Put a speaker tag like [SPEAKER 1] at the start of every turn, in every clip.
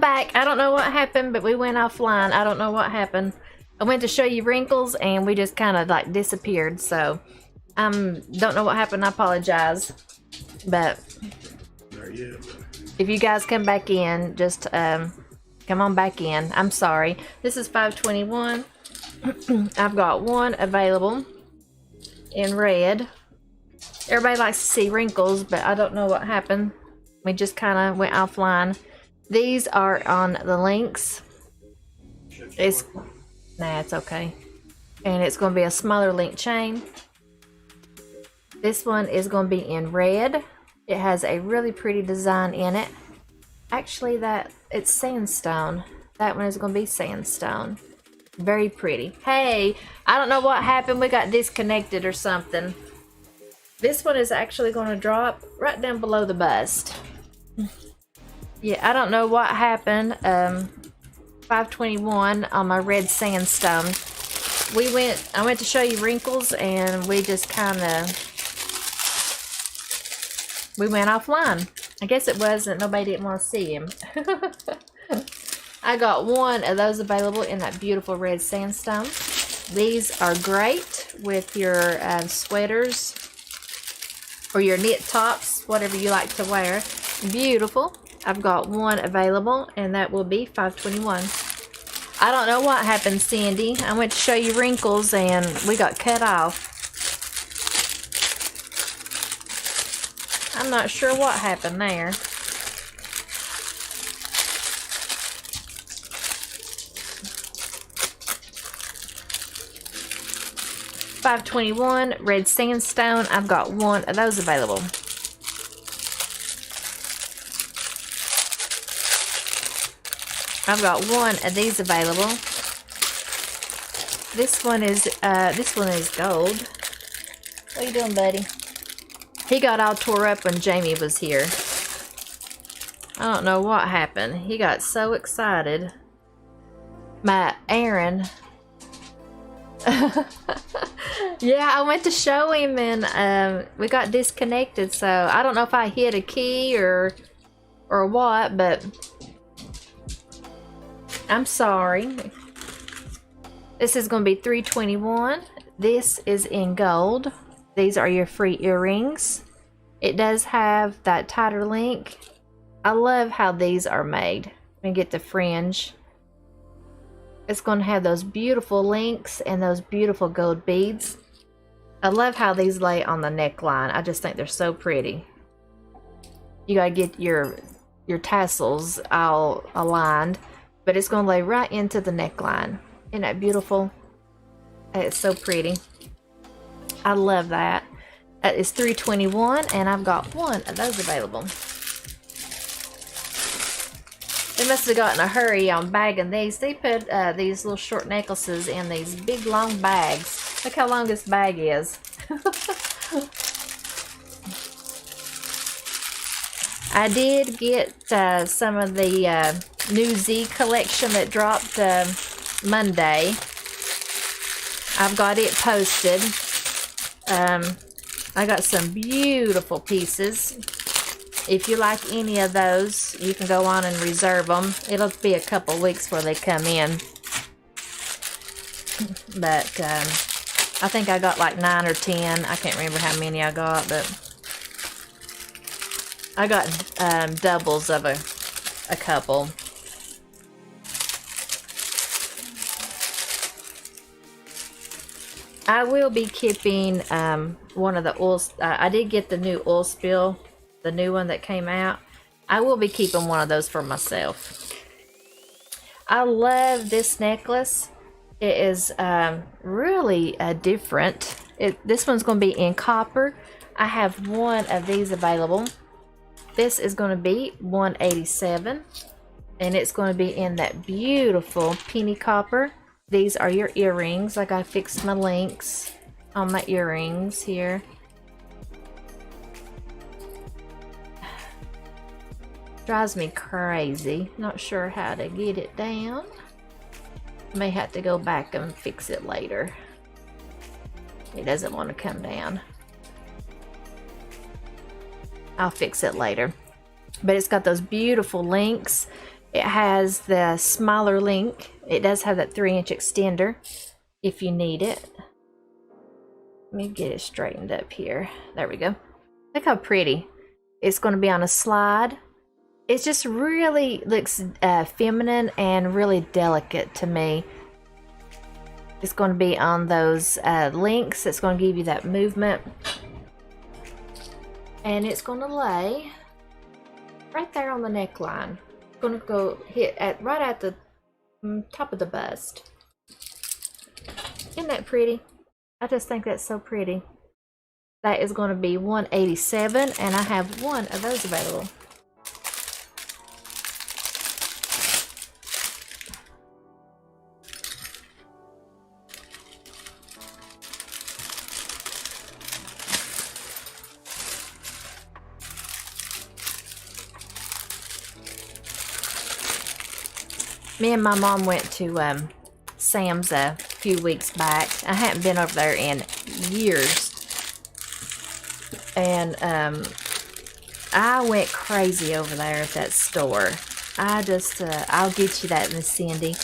[SPEAKER 1] Back. I don't know what happened, but we went offline. I don't know what happened. I went to show you wrinkles and we just kind of like disappeared. So don't know what happened. I apologize. But if you guys come back in, just come on back in. I'm sorry. This is 521. I've got one available in red. Everybody likes to see wrinkles, but I don't know what happened. We just kind of went offline. These are on the links. It's okay. And it's going to be a smaller link chain. This one is going to be in red. It has a really pretty design in it. Actually, it's sandstone. That one is going to be sandstone. Very pretty. Hey, I don't know what happened. We got disconnected or something. This one is actually going to drop right down below the bust. Yeah, I don't know what happened. 521 on my red sandstone. I went to show you wrinkles and we just kind of, we went offline. I guess it wasn't, nobody didn't want to see him. I got one of those available in that beautiful red sandstone. These are great with your sweaters or your knit tops, whatever you like to wear. Beautiful. I've got one available and that will be 521. I don't know what happened, Cindy. I went to show you wrinkles and we got cut off. I'm not sure what happened there. $521 red sandstone. I've got one of those available. I've got one of these available. This one is gold. What are you doing, buddy? He got all tore up when Jamie was here. I don't know what happened. He got so excited. My Aaron. Yeah, I went to show him and we got disconnected. So I don't know if I hit a key or what, but I'm sorry. This is going to be 321. This is in gold. These are your free earrings. It does have that tighter link. I love how these are made. Let me get the fringe. It's going to have those beautiful links and those beautiful gold beads. I love how these lay on the neckline. I just think they're so pretty. You got to get your tassels all aligned, but it's going to lay right into the neckline. Isn't that beautiful? It's so pretty. I love that. That is 321 and I've got one of those available. They must have gotten a hurry on bagging these. They put these little short necklaces in these big long bags. Look how long this bag is. I did get some of the new Z collection that dropped Monday. I've got it posted. I got some beautiful pieces. If you like any of those, you can go on and reserve them. It'll be a couple weeks before they come in. But I think I got like 9 or 10. I can't remember how many I got, but I got doubles of a couple. I will be keeping one of the oils. I did get the new oil spill, the new one that came out. I will be keeping one of those for myself. I love this necklace. It is really different. This one's going to be in copper. I have one of these available. This is going to be $187, and it's going to be in that beautiful penny copper. These are your earrings. I gotta fix my links on my earrings here. Drives me crazy. Not sure how to get it down. May have to go back and fix it later. It doesn't want to come down. I'll fix it later. But it's got those beautiful links. It has the smaller link. It does have that 3-inch extender if you need it. Let me get it straightened up here. There we go. Look how pretty. It's going to be on a slide. It just really looks feminine and really delicate to me. It's going to be on those links. It's going to give you that movement. And it's going to lay right there on the neckline. It's going to go hit right at the top of the bust. Isn't that pretty? I just think that's so pretty. That is going to be $187, and I have one of those available. Me and my mom went to Sam's a few weeks back. I hadn't been over there in years. And I went crazy over there at that store. I just, I'll get you that, Miss Cindy.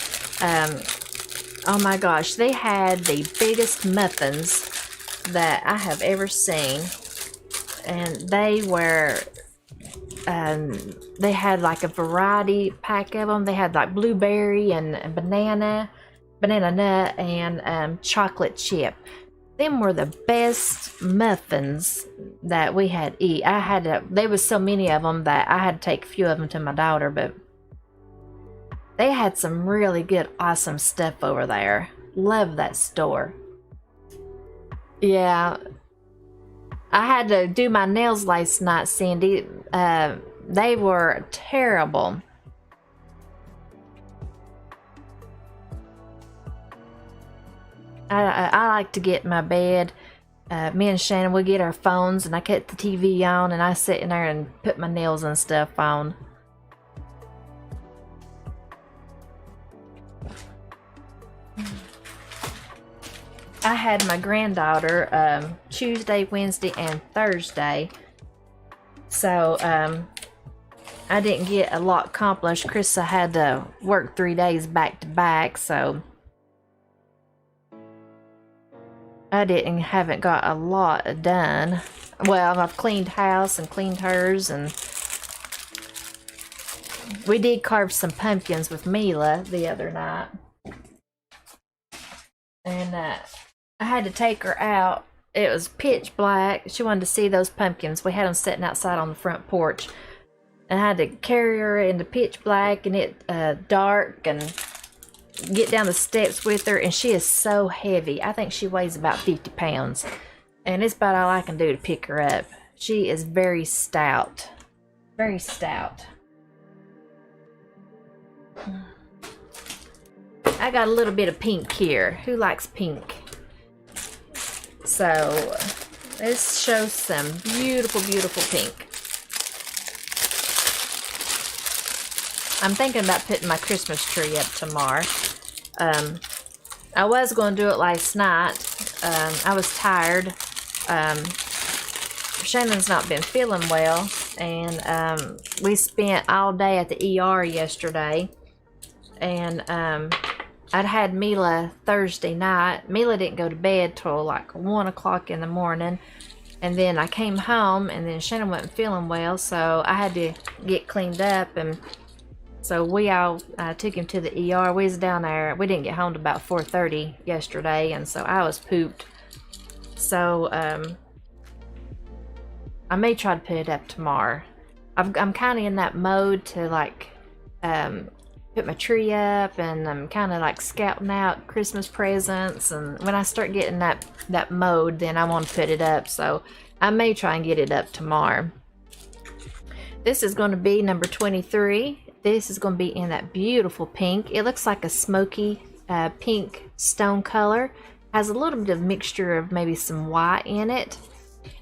[SPEAKER 1] Oh my gosh, they had the biggest muffins that I have ever seen. And they were, they had like a variety pack of them. They had like blueberry and banana nut, and chocolate chip. Them were the best muffins that we had eat. There was so many of them that I had to take a few of them to my daughter, but they had some really good, awesome stuff over there. Love that store. Yeah. I had to do my nails last night, Cindy. They were terrible. I like to get in my bed. Me and Shannon, we get our phones, and I cut the TV on, and I sit in there and put my nails and stuff on. I had my granddaughter Tuesday, Wednesday, and Thursday. So I didn't get a lot accomplished. Krista had to work 3 days back to back, so I haven't got a lot done. Well, I've cleaned house and cleaned hers, and we did carve some pumpkins with Mila the other night. And I had to take her out. It was pitch black. She wanted to see those pumpkins. We had them sitting outside on the front porch. And I had to carry her into pitch black and it dark and get down the steps with her. And she is so heavy. I think she weighs about 50 pounds. And it's about all I can do to pick her up. She is very stout. Very stout. I got a little bit of pink here. Who likes pink? So, this shows some beautiful, beautiful pink. I'm thinking about putting my Christmas tree up tomorrow. I was going to do it last night. I was tired. Shannon's not been feeling well, and we spent all day at the ER yesterday. And I'd had Mila Thursday night. Mila didn't go to bed till like 1 o'clock in the morning. And then I came home, and then Shannon wasn't feeling well, so I had to get cleaned up. And so we all took him to the ER. We was down there. We didn't get home till about 4:30 yesterday, and so I was pooped. So I may try to put it up tomorrow. I'm kind of in that mode to like put my tree up, and I'm kind of like scouting out Christmas presents, and when I start getting that mode, then I want to put it up. So I may try and get it up tomorrow. This is going to be number 23. This is going to be in that beautiful pink. It looks like a smoky pink stone color. Has a little bit of mixture of maybe some white in it.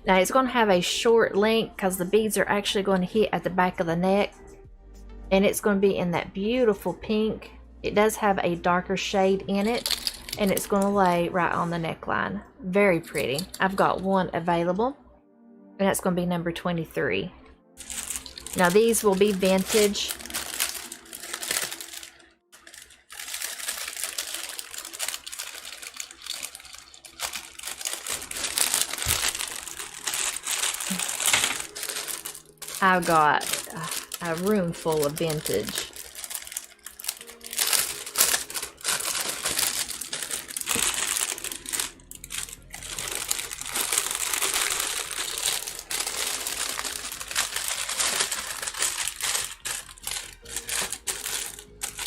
[SPEAKER 1] Now it's going to have a short length because the beads are actually going to hit at the back of the neck. And it's going to be in that beautiful pink. It does have a darker shade in it. And it's going to lay right on the neckline. Very pretty. I've got one available. And that's going to be number 23. Now these will be vintage. I've got a room full of vintage.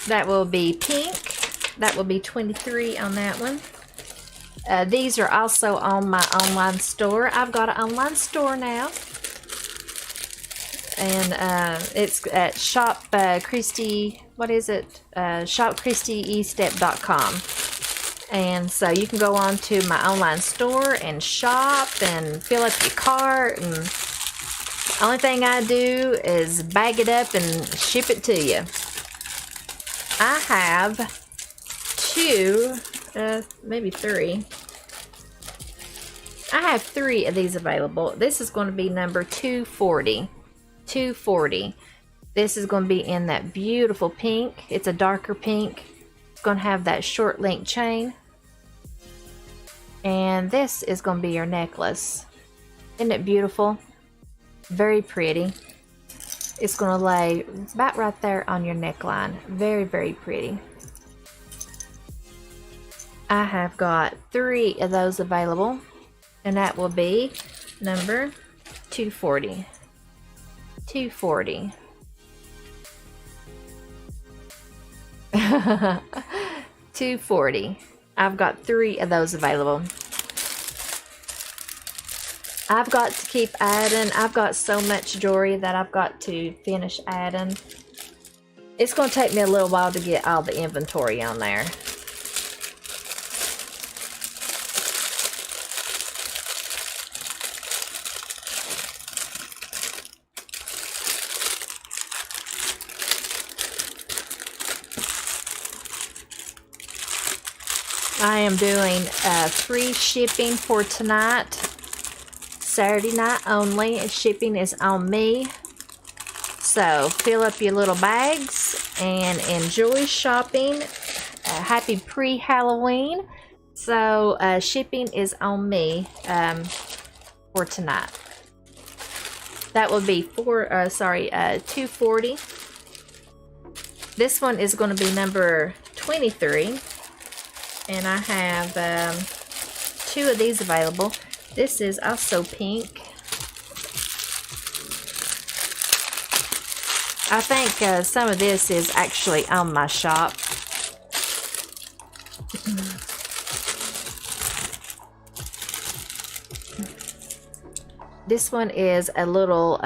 [SPEAKER 1] That will be pink. That will be 23 on that one. These are also on my online store. I've got an online store now. And it's at Shop Christie, what is it? ShopChristieEstep.com. And so you can go on to my online store and shop and fill up your cart. And the only thing I do is bag it up and ship it to you. I have two, maybe three. I have 3 of these available. This is going to be number 240. 240. This is going to be in that beautiful pink. It's a darker pink. It's going to have that short link chain. And this is going to be your necklace. Isn't it beautiful? Very pretty. It's going to lay about right there on your neckline. Very, very pretty. I have got 3 of those available, and that will be number 240. 240. 240. I've got 3 of those available. I've got to keep adding. I've got so much jewelry that I've got to finish adding. It's going to take me a little while to get all the inventory on there. I am doing free shipping for tonight. Saturday night only. Shipping is on me. So fill up your little bags and enjoy shopping. Happy pre-Halloween. So shipping is on me for tonight. That will be 240. This one is going to be number 23. And I have 2 of these available. This is also pink. I think some of this is actually on my shop. This one is a little,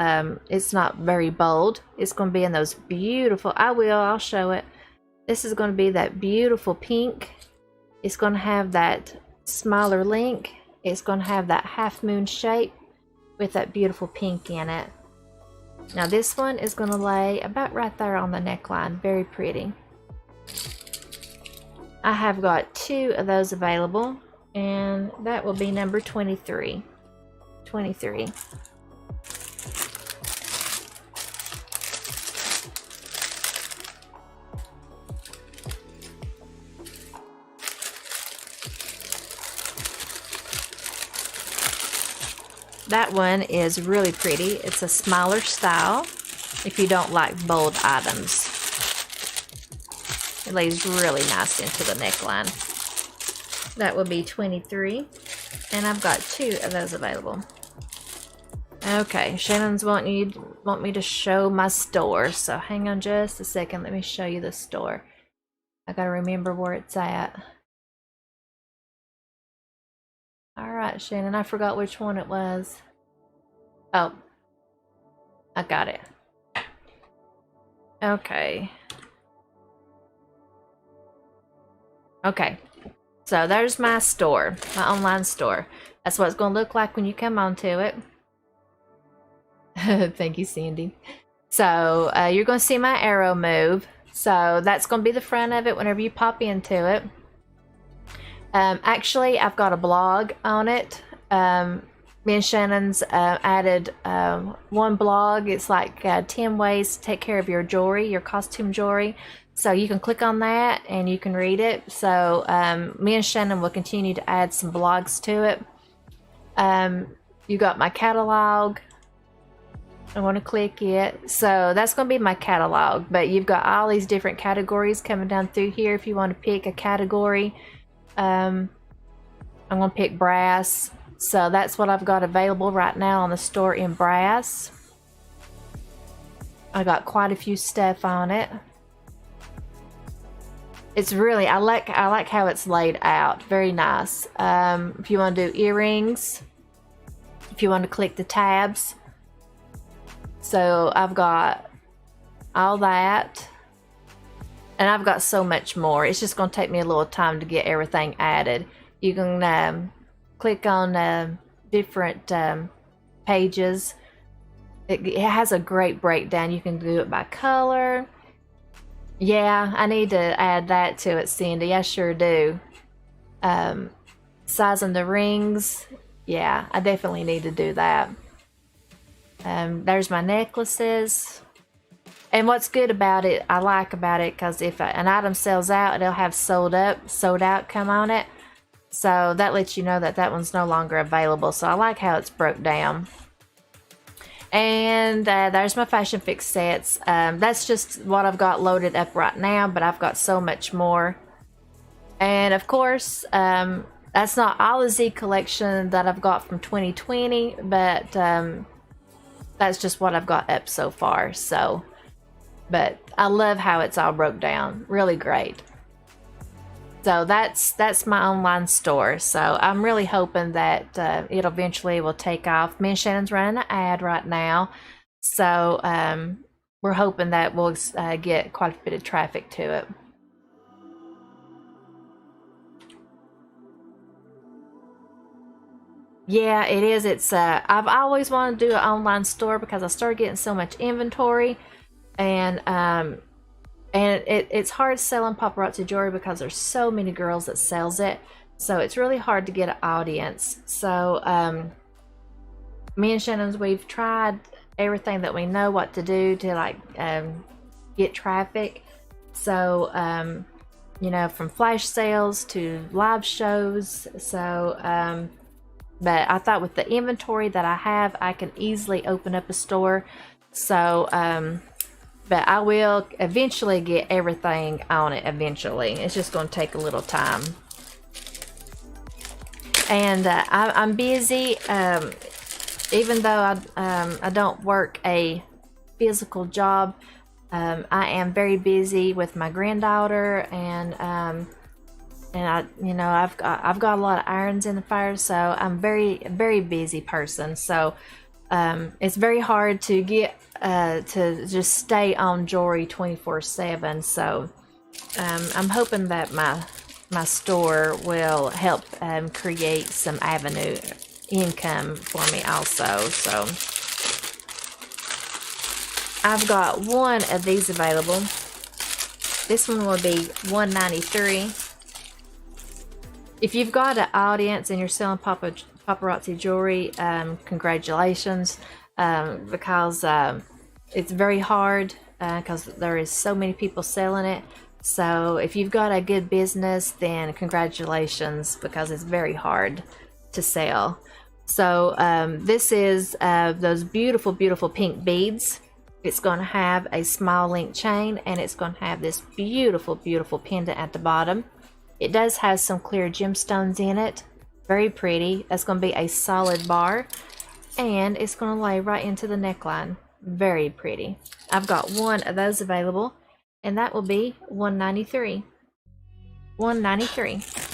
[SPEAKER 1] it's not very bold. It's going to be in those beautiful, I'll show it. This is going to be that beautiful pink. It's going to have that smaller link. It's going to have that half moon shape with that beautiful pink in it. Now this one is going to lay about right there on the neckline. Very pretty. I have got 2 of those available, and that will be number 23. 23. That one is really pretty. It's a smaller style if you don't like bold items. It lays really nice into the neckline. That will be 23. And I've got 2 of those available. Okay, Shannon's want me to show my store. So hang on just a second. Let me show you the store. I gotta remember where it's at. Alright, Shannon, I forgot which one it was. Oh, I got it. Okay. Okay, so there's my store, my online store. That's what it's going to look like when you come onto it. Thank you, Cindy. So you're going to see my arrow move. So that's going to be the front of it whenever you pop into it. Actually, I've got a blog on it. Me and Shannon's added one blog. It's like 10 ways to take care of your jewelry, your costume jewelry. So you can click on that and you can read it. So me and Shannon will continue to add some blogs to it. You got my catalog. I want to click it. So that's going to be my catalog, but you've got all these different categories coming down through here. If you want to pick a category, I'm going to pick brass. So that's what I've got available right now on the store in brass. I got quite a few stuff on it. It's really, I like how it's laid out. Very nice. If you want to do earrings, if you want to click the tabs. So I've got all that, and I've got so much more. It's just going to take me a little time to get everything added. You can click on different pages. It has a great breakdown. You can do it by color. Yeah, I need to add that to it, Cindy. I sure do. Sizing the rings. Yeah, I definitely need to do that. There's my necklaces. And what's good about it, I like about it, because if an item sells out, it'll have sold out come on it. So that lets you know that that one's no longer available. So I like how it's broke down. And there's my Fashion Fix sets. That's just what I've got loaded up right now, but I've got so much more. And of course, that's not all the Z collection that I've got from 2020, but that's just what I've got up so far. So, but I love how it's all broke down. Really great. So that's my online store. So I'm really hoping that it eventually will take off. Me and Shannon's running an ad right now. So we're hoping that we'll get quite a bit of traffic to it. Yeah, it is. It's I've always wanted to do an online store because I started getting so much inventory, and it's hard selling paparazzi jewelry because there's so many girls that sells it. So it's really hard to get an audience. So me and Shannon's, we've tried everything that we know what to do to like get traffic. So you know, from flash sales to live shows. So but I thought with the inventory that I have, I can easily open up a store. So, but I will eventually get everything on it eventually. It's just going to take a little time. And I'm busy, even though I don't work a physical job. I am very busy with my granddaughter, and I, you know, I've got a lot of irons in the fire, so I'm very busy person. So it's very hard to get to just stay on jewelry 24/7. So I'm hoping that my store will help create some avenue income for me also. So I've got one of these available. This one will be $193. If you've got an audience and you're selling paparazzi jewelry, congratulations, because it's very hard because there is so many people selling it. So if you've got a good business, then congratulations, because it's very hard to sell. So this is those beautiful, beautiful pink beads. It's going to have a small link chain, and it's going to have this beautiful, beautiful pendant at the bottom. It does have some clear gemstones in it. Very pretty. That's going to be a solid bar, and it's going to lay right into the neckline. Very pretty. I've got one of those available, and that will be $193. $193.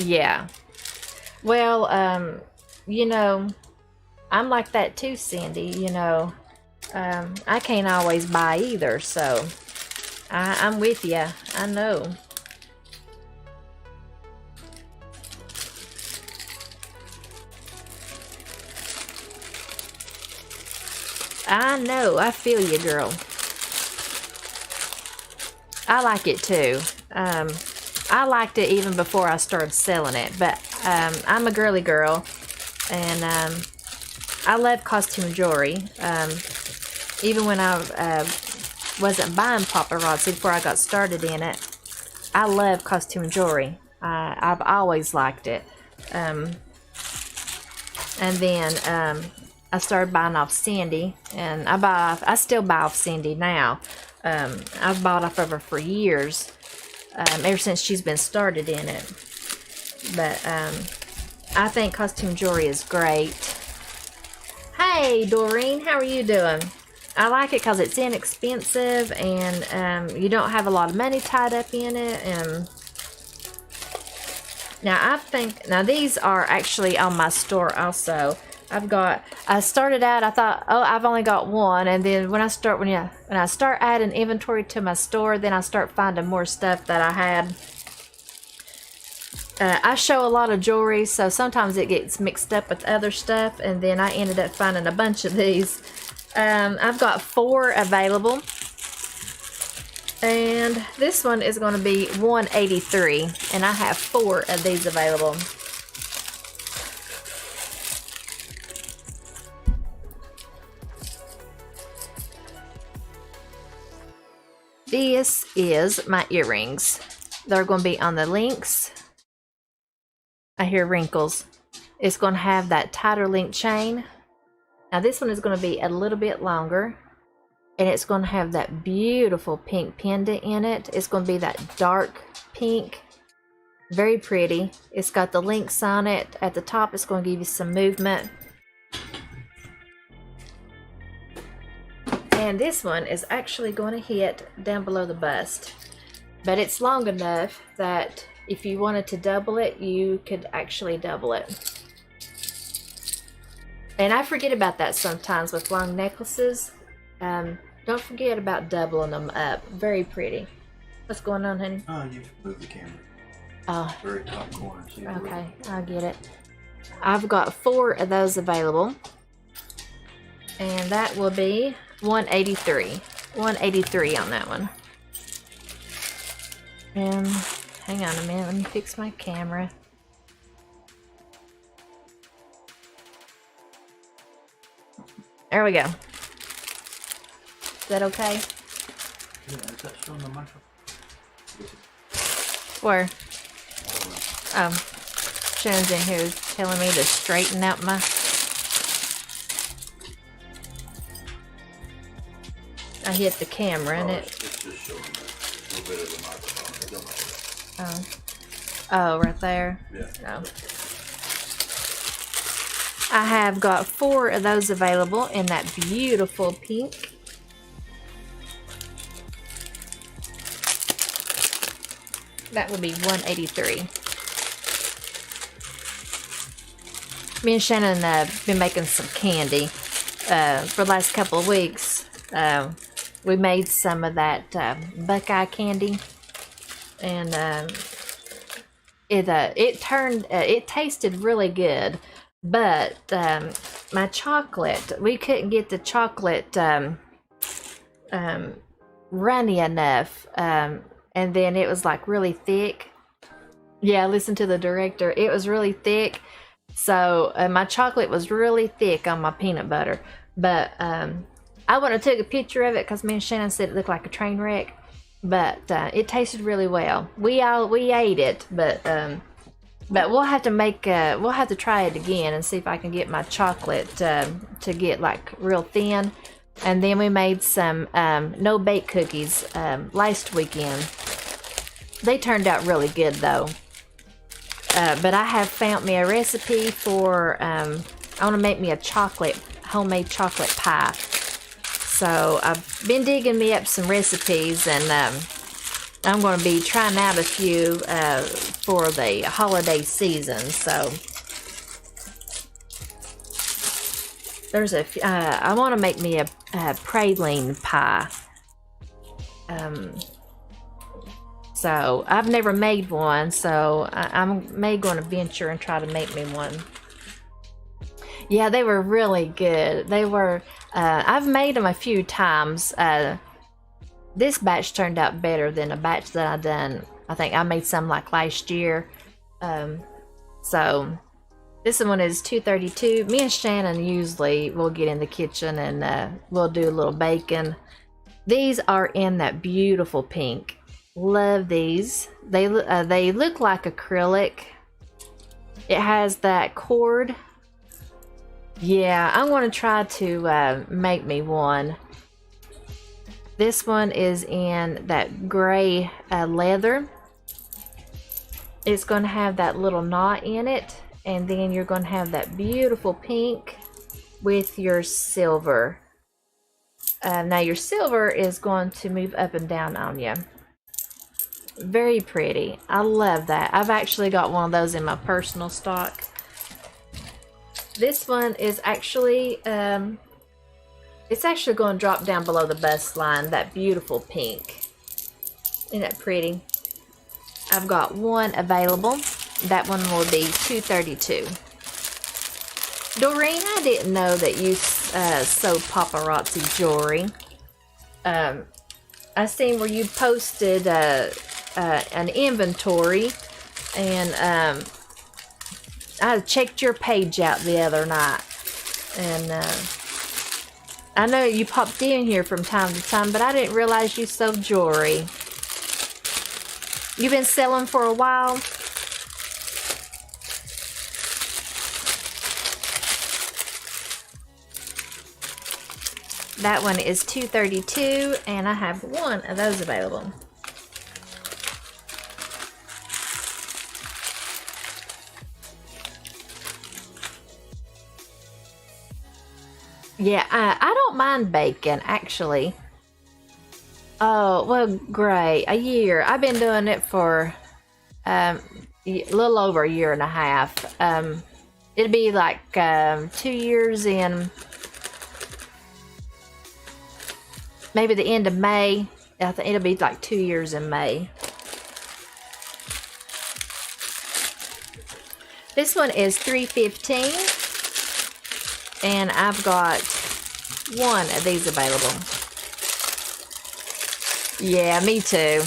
[SPEAKER 1] Yeah. Well, you know, I'm like that too, Cindy. You know, I can't always buy either, so I'm with you. I know. I know. I feel you, girl. I like it too. I liked it even before I started selling it, but I'm a girly girl, and I love costume jewelry. Even when I wasn't buying paparazzi before I got started in it, I love costume jewelry. I've always liked it. And then I started buying off Cindy, and I still buy off Cindy now. I've bought off of her for years, ever since she's been started in it. But I think costume jewelry is great. Hey Doreen, how are you doing? I like it because it's inexpensive, and you don't have a lot of money tied up in it. And now these are actually on my store also. I started out, I thought, oh, I've only got one, and then when I start adding inventory to my store, then I start finding more stuff that I had. I show a lot of jewelry, so sometimes it gets mixed up with other stuff, and then I ended up finding a bunch of these. I've got 4 available, and this one is going to be $183, and I have 4 of these available. This is my earrings. They're going to be on the links. I hear wrinkles. It's going to have that tighter link chain. Now this one is going to be a little bit longer, and it's going to have that beautiful pink pendant in it. It's going to be that dark pink, very pretty. It's got the links on it. At the top, it's going to give you some movement. And this one is actually going to hit down below the bust, but it's long enough that if you wanted to double it, you could actually double it. And I forget about that sometimes with long necklaces. Don't forget about doubling them up. Very pretty. What's going on, honey?
[SPEAKER 2] Oh, you move the camera.
[SPEAKER 1] Oh.
[SPEAKER 2] Very top corner.
[SPEAKER 1] Okay, I get it. I've got 4 of those available, and that will be $183. $183 on that one. And hang on a minute, let me fix my camera. There we go. Is that okay?
[SPEAKER 2] Yeah, is that still on the microphone?
[SPEAKER 1] Where? Oh, Shannon's in here telling me to straighten out my... I hit the camera and
[SPEAKER 2] it's just showing a little bit of the microphone. It don't matter.
[SPEAKER 1] Oh, right there?
[SPEAKER 2] Yeah.
[SPEAKER 1] Oh. I have got 4 of those available in that beautiful pink. That would be $183. Me and Shannon have been making some candy for the last couple of weeks. We made some of that Buckeye candy, and it tasted really good. But my chocolate, we couldn't get the chocolate runny enough, and then it was like really thick. Yeah, listen to the director. It was really thick, so my chocolate was really thick on my peanut butter. But I wouldn't have took a picture of it because me and Shannon said it looked like a train wreck. But it tasted really well. We ate it, but we'll have to try it again and see if I can get my chocolate to get like real thin. And then we made some no bake cookies last weekend. They turned out really good though. But I have found me a recipe for I want to make me a homemade chocolate pie. So I've been digging me up some recipes, and I'm going to be trying out a few for the holiday season. So there's I want to make me a praline pie. So I've never made one, so I'm maybe going to venture and try to make me one. Yeah, they were really good. They were. I've made them a few times. This batch turned out better than a batch that I done. I think I made some like last year. So this one is $2.32. Me and Shannon usually will get in the kitchen and we'll do a little baking. These are in that beautiful pink. Love these. They look like acrylic. It has that cord. Yeah, I'm going to try to make me one. This one is in that gray leather. It's going to have that little knot in it, and then you're going to have that beautiful pink with your silver. Now your silver is going to move up and down on you. Very pretty. I love that. I've actually got one of those in my personal stock. This one is actually, it's actually going to drop down below the bust line, that beautiful pink. Isn't that pretty? I've got one available. That one will be $2.32. Doreen, I didn't know that you sold paparazzi jewelry. I seen where you posted an inventory, and I checked your page out the other night, and I know you popped in here from time to time, but I didn't realize you sold jewelry. You've been selling for a while? That one is $2.32, and I have one of those available. Yeah, I don't mind baking, actually. Oh, well, great. A year. I've been doing it for a little over a year and a half. It'd be like 2 years in maybe the end of May. I think it'll be like 2 years in May. This one is $3.15, and I've got one of these available. Yeah, me too.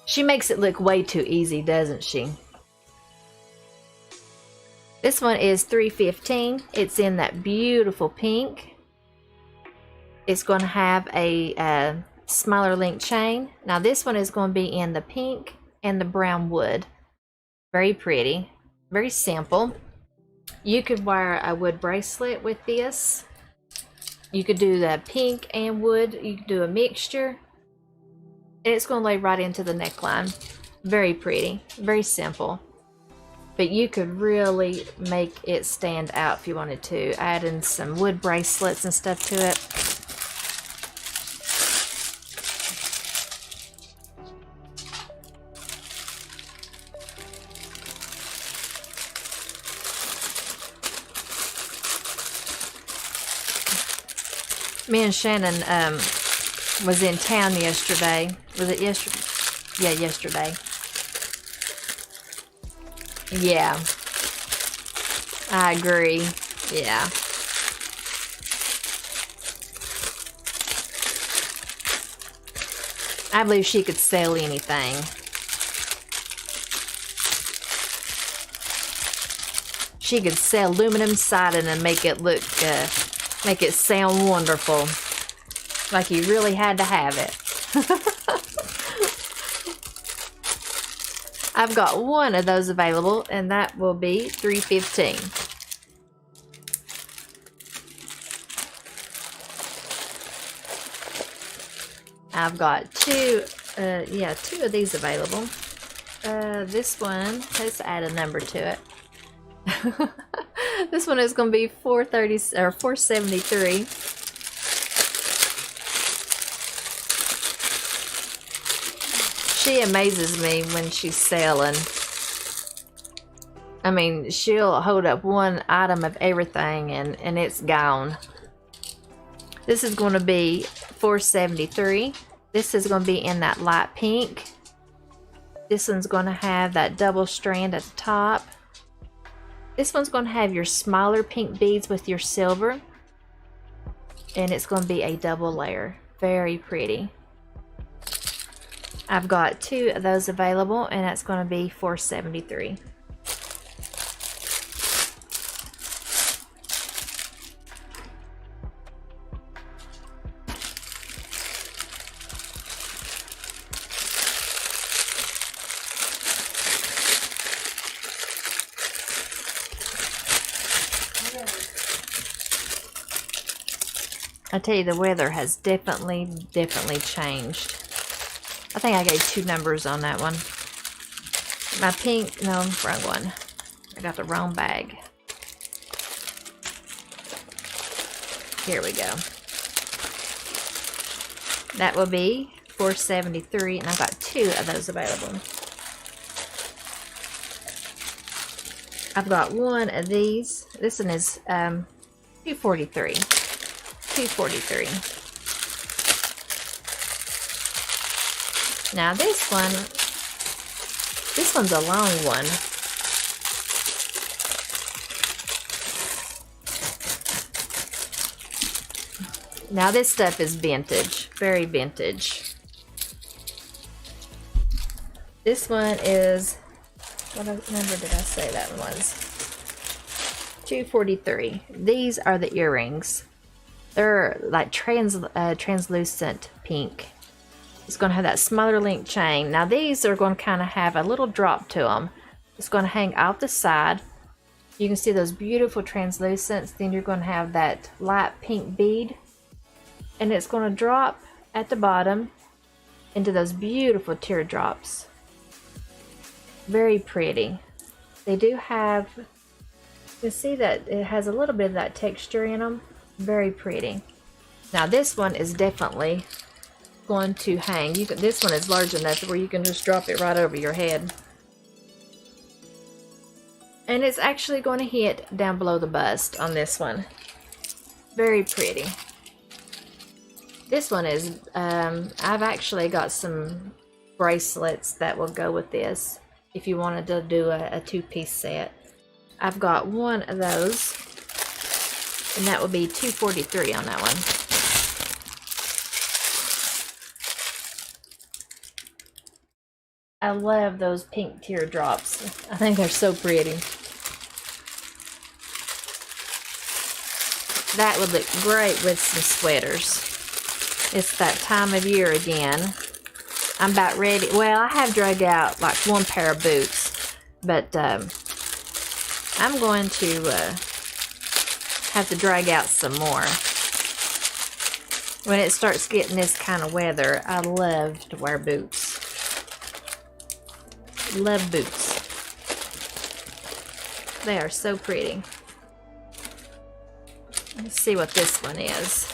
[SPEAKER 1] She makes it look way too easy, doesn't she? This one is $3.15. It's in that beautiful pink. It's going to have a smaller link chain. Now this one is going to be in the pink and the brown wood. Very pretty. Very simple. You could wear a wood bracelet with this. You could do the pink and wood. You could do a mixture. And it's going to lay right into the neckline. Very pretty. Very simple. But you could really make it stand out if you wanted to. Add in some wood bracelets and stuff to it. Me and Shannon was in town yesterday. Was it yesterday? Yeah, yesterday. Yeah. I agree. Yeah. I believe she could sell anything. She could sell aluminum siding and make it look make it sound wonderful. Like you really had to have it. I've got one of those available, and that will be $3.15. I've got two of these available. This one, let's add a number to it. This one is going to be $4.30 or $4.73. She amazes me when she's selling. I mean, she'll hold up one item of everything and it's gone. This is going to be $4.73. This is going to be in that light pink. This one's going to have that double strand at the top. This one's going to have your smaller pink beads with your silver. And it's going to be a double layer. Very pretty. I've got two of those available, and that's going to be $4.73. I tell you, the weather has definitely changed. I think I gave 2 numbers on that one. My pink, no, wrong one. I got the wrong bag. Here we go. That will be $4.73, and I've got 2 of those available. I've got 1 of these. This one is $2.43. $2.43. Now this one's a long one. Now this stuff is vintage, very vintage. This one is, what number did I say that one was? $2.43. These are the earrings. They're like translucent pink. It's going to have that smaller link chain. Now these are going to kind of have a little drop to them. It's going to hang out the side. You can see those beautiful translucents. Then you're going to have that light pink bead. And it's going to drop at the bottom into those beautiful teardrops. Very pretty. They do have, you can see that it has a little bit of that texture in them. Very pretty. Now this one is definitely going to hang. This one is large enough where you can just drop it right over your head. And it's actually going to hit down below the bust on this one. Very pretty. This one is, I've actually got some bracelets that will go with this if you wanted to do a 2-piece set. I've got 1 of those, and that will be $2.43 on that one. I love those pink teardrops. I think they're so pretty. That would look great with some sweaters. It's that time of year again. I'm about ready. Well, I have drug out like 1 pair of boots, but I'm going to have to drag out some more. When it starts getting this kind of weather, I love to wear boots. Love boots. They are so pretty. Let's see what this one is.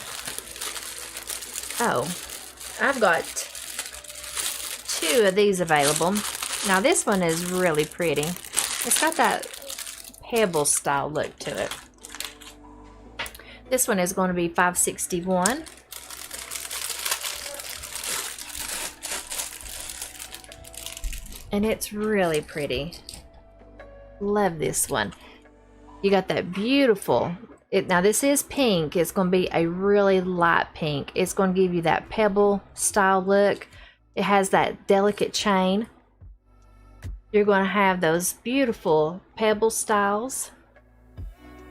[SPEAKER 1] Oh, I've got 2 of these available. Now this one is really pretty. It's got that pebble style look to it. This one is going to be $5.61. And it's really pretty. Love this one. You got that beautiful, now this is pink. It's going to be a really light pink. It's going to give you that pebble style look. It has that delicate chain. You're going to have those beautiful pebble styles.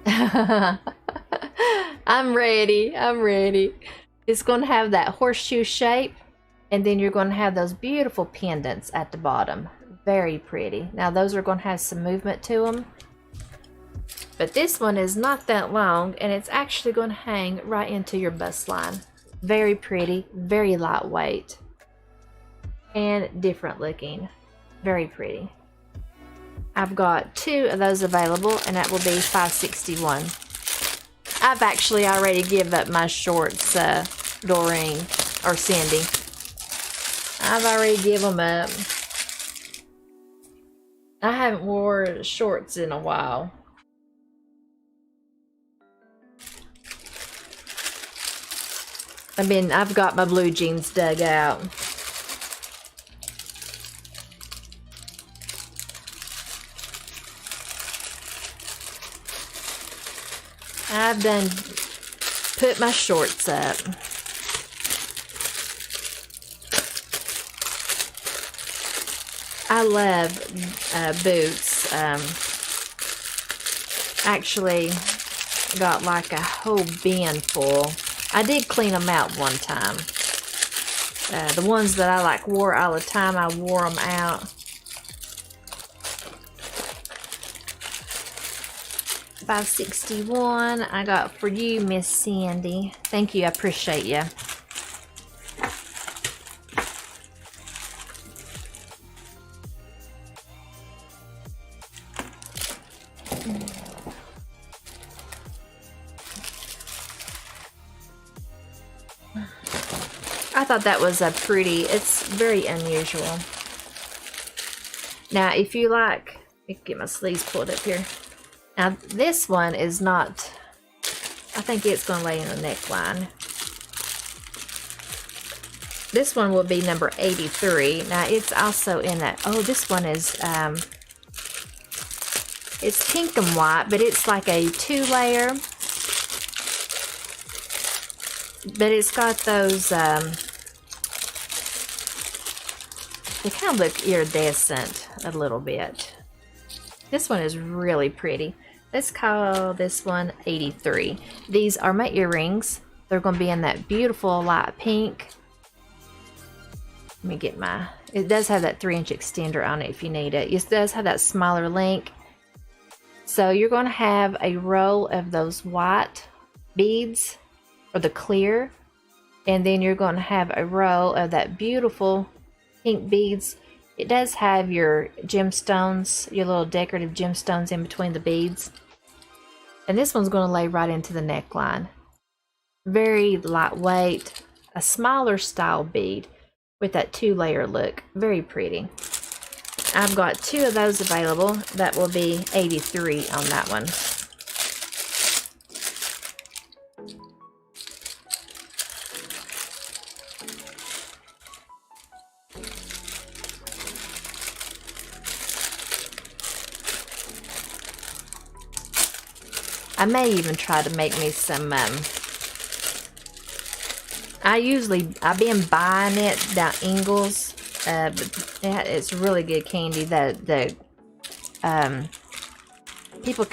[SPEAKER 1] I'm ready. I'm ready. It's going to have that horseshoe shape. And then you're going to have those beautiful pendants at the bottom. Very pretty. Now those are going to have some movement to them. But this one is not that long, and it's actually going to hang right into your bust line. Very pretty, very lightweight, and different looking. Very pretty. I've got 2 of those available, and that will be $5.61. I've actually already given up my shorts, Doreen, or Cindy. I've already given them up. I haven't worn shorts in a while. I've got my blue jeans dug out. I've done put my shorts up. I love boots. Actually got like a whole bin full. I did clean them out one time. The ones that I like wore all the time, I wore them out. 561 I got for you, Miss Sandy. Thank you, I appreciate you. I thought that was a pretty, it's very unusual. Now, if you like, let me get my sleeves pulled up here. Now, this one is not, I think it's going to lay in the neckline. This one will be number 83. Now, it's also in that, oh, this one is, it's pink and white, but it's like a 2-layer. But it's got those, they kind of look iridescent a little bit. This one is really pretty. Let's call this one 83. These are my earrings. They're going to be in that beautiful light pink. Let me get my, it does have that 3-inch extender on it if you need it. It does have that smaller link. So you're going to have a row of those white beads, or the clear, and then you're going to have a row of that beautiful pink beads. It does have your gemstones, your little decorative gemstones in between the beads. And this one's going to lay right into the neckline. Very lightweight, a smaller style bead with that 2-layer look. Very pretty. I've got 2 of those available. That will be 83 on that one. I may even try to make me some, I've been buying it down Ingles, but it's really good candy. People,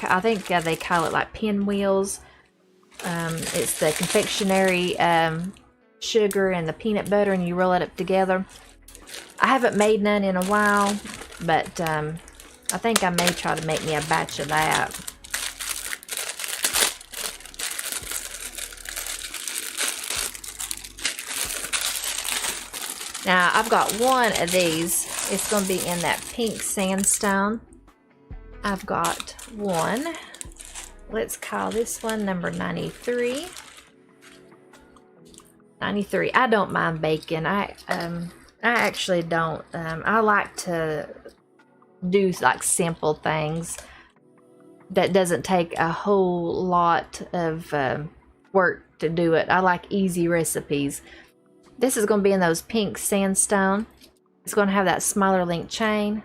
[SPEAKER 1] I think they call it like pinwheels. It's the confectionery sugar and the peanut butter, and you roll it up together. I haven't made none in a while, but I think I may try to make me a batch of that. Now, I've got one of these. It's going to be in that pink sandstone. I've got one. Let's call this one number 93. 93. I don't mind baking. I actually don't. I like to do like simple things that doesn't take a whole lot of work to do it. I like easy recipes. This is going to be in those pink sandstone. It's going to have that smaller link chain.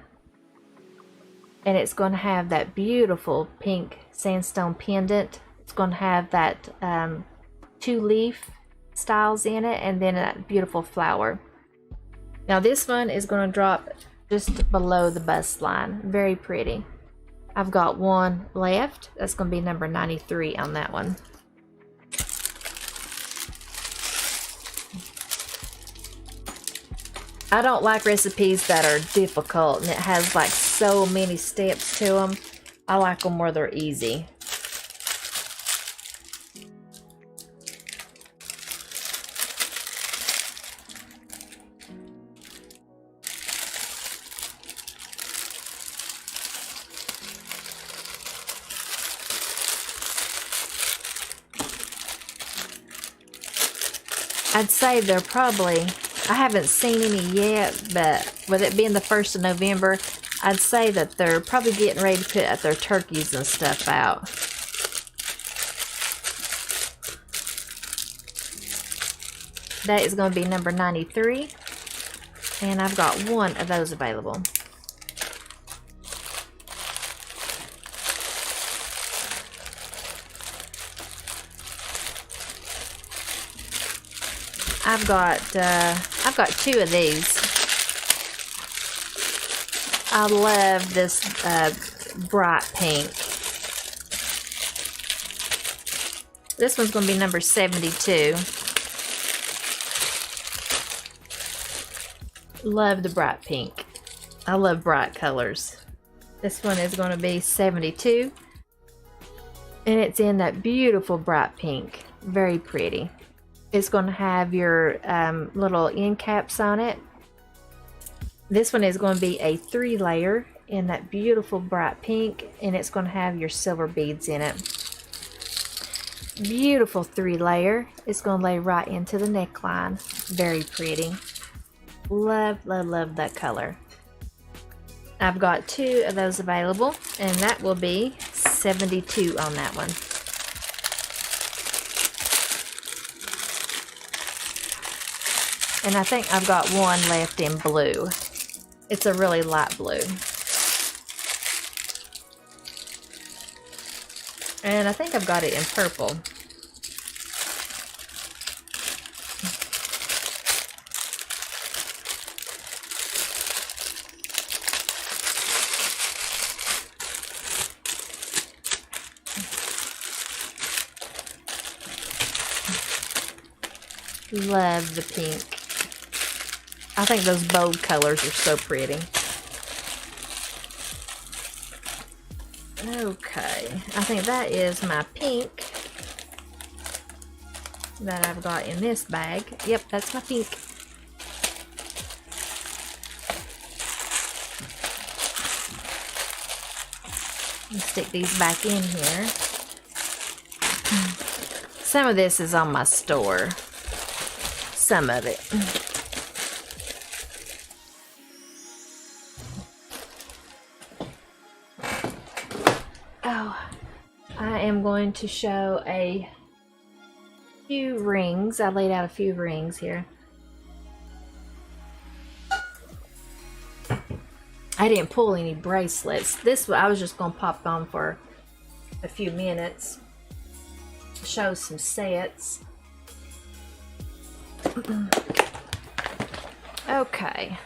[SPEAKER 1] And it's going to have that beautiful pink sandstone pendant. It's going to have that 2-leaf styles in it, and then that beautiful flower. Now this one is going to drop just below the bust line. Very pretty. I've got one left. That's going to be number 93 on that one. I don't like recipes that are difficult and it has like so many steps to them. I like them where they're easy. I'd say they're probably, I haven't seen any yet, but with it being the 1st of November, I'd say that they're probably getting ready to put their turkeys and stuff out. That is going to be number 93, and I've got one of those available. I've got 2 of these. I love this bright pink. This one's going to be number 72. Love the bright pink. I love bright colors. This one is going to be 72. And it's in that beautiful bright pink. Very pretty. It's going to have your little end caps on it. This one is going to be a 3-layer in that beautiful bright pink, and it's going to have your silver beads in it. Beautiful 3-layer. It's going to lay right into the neckline. Very pretty. Love, love, love that color. I've got 2 of those available, and that will be $72 on that one. And I think I've got one left in blue. It's a really light blue. And I think I've got it in purple. Love the pink. I think those bold colors are so pretty. Okay, I think that is my pink that I've got in this bag. Yep, that's my pink. Let's stick these back in here. Some of this is on my store. Some of it. Oh, I am going to show a few rings. I laid out a few rings here. I didn't pull any bracelets. This I was just going to pop on for a few minutes. Show some sets. Okay.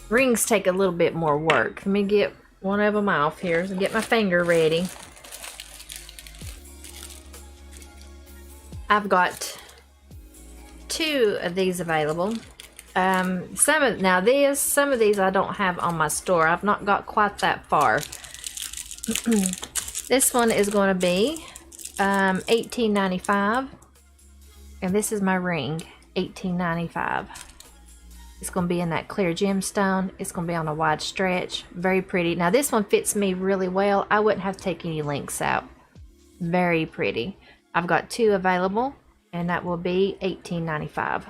[SPEAKER 1] Rings take a little bit more work. Let me get one of them off here and get my finger ready. I've got 2 of these available. Some of these I don't have on my store. I've not got quite that far. This one is going to be $18.95, and this is my ring, $18.95. It's going to be in that clear gemstone. It's going to be on a wide stretch. Very pretty. Now this one fits me really well. I wouldn't have to take any links out. Very pretty. I've got 2 available, and that will be $18.95.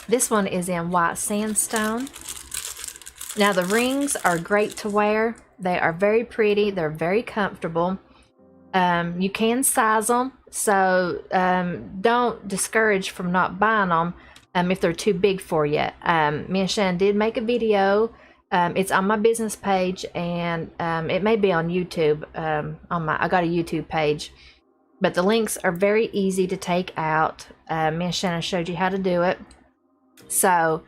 [SPEAKER 1] This one is in white sandstone. Now the rings are great to wear. They are very pretty. They're very comfortable. You can size them, so don't discourage from not buying them if they're too big for you. Me and Shannon did make a video. It's on my business page, and it may be on YouTube. I got a YouTube page, but the links are very easy to take out. Me and Shannon showed you how to do it, so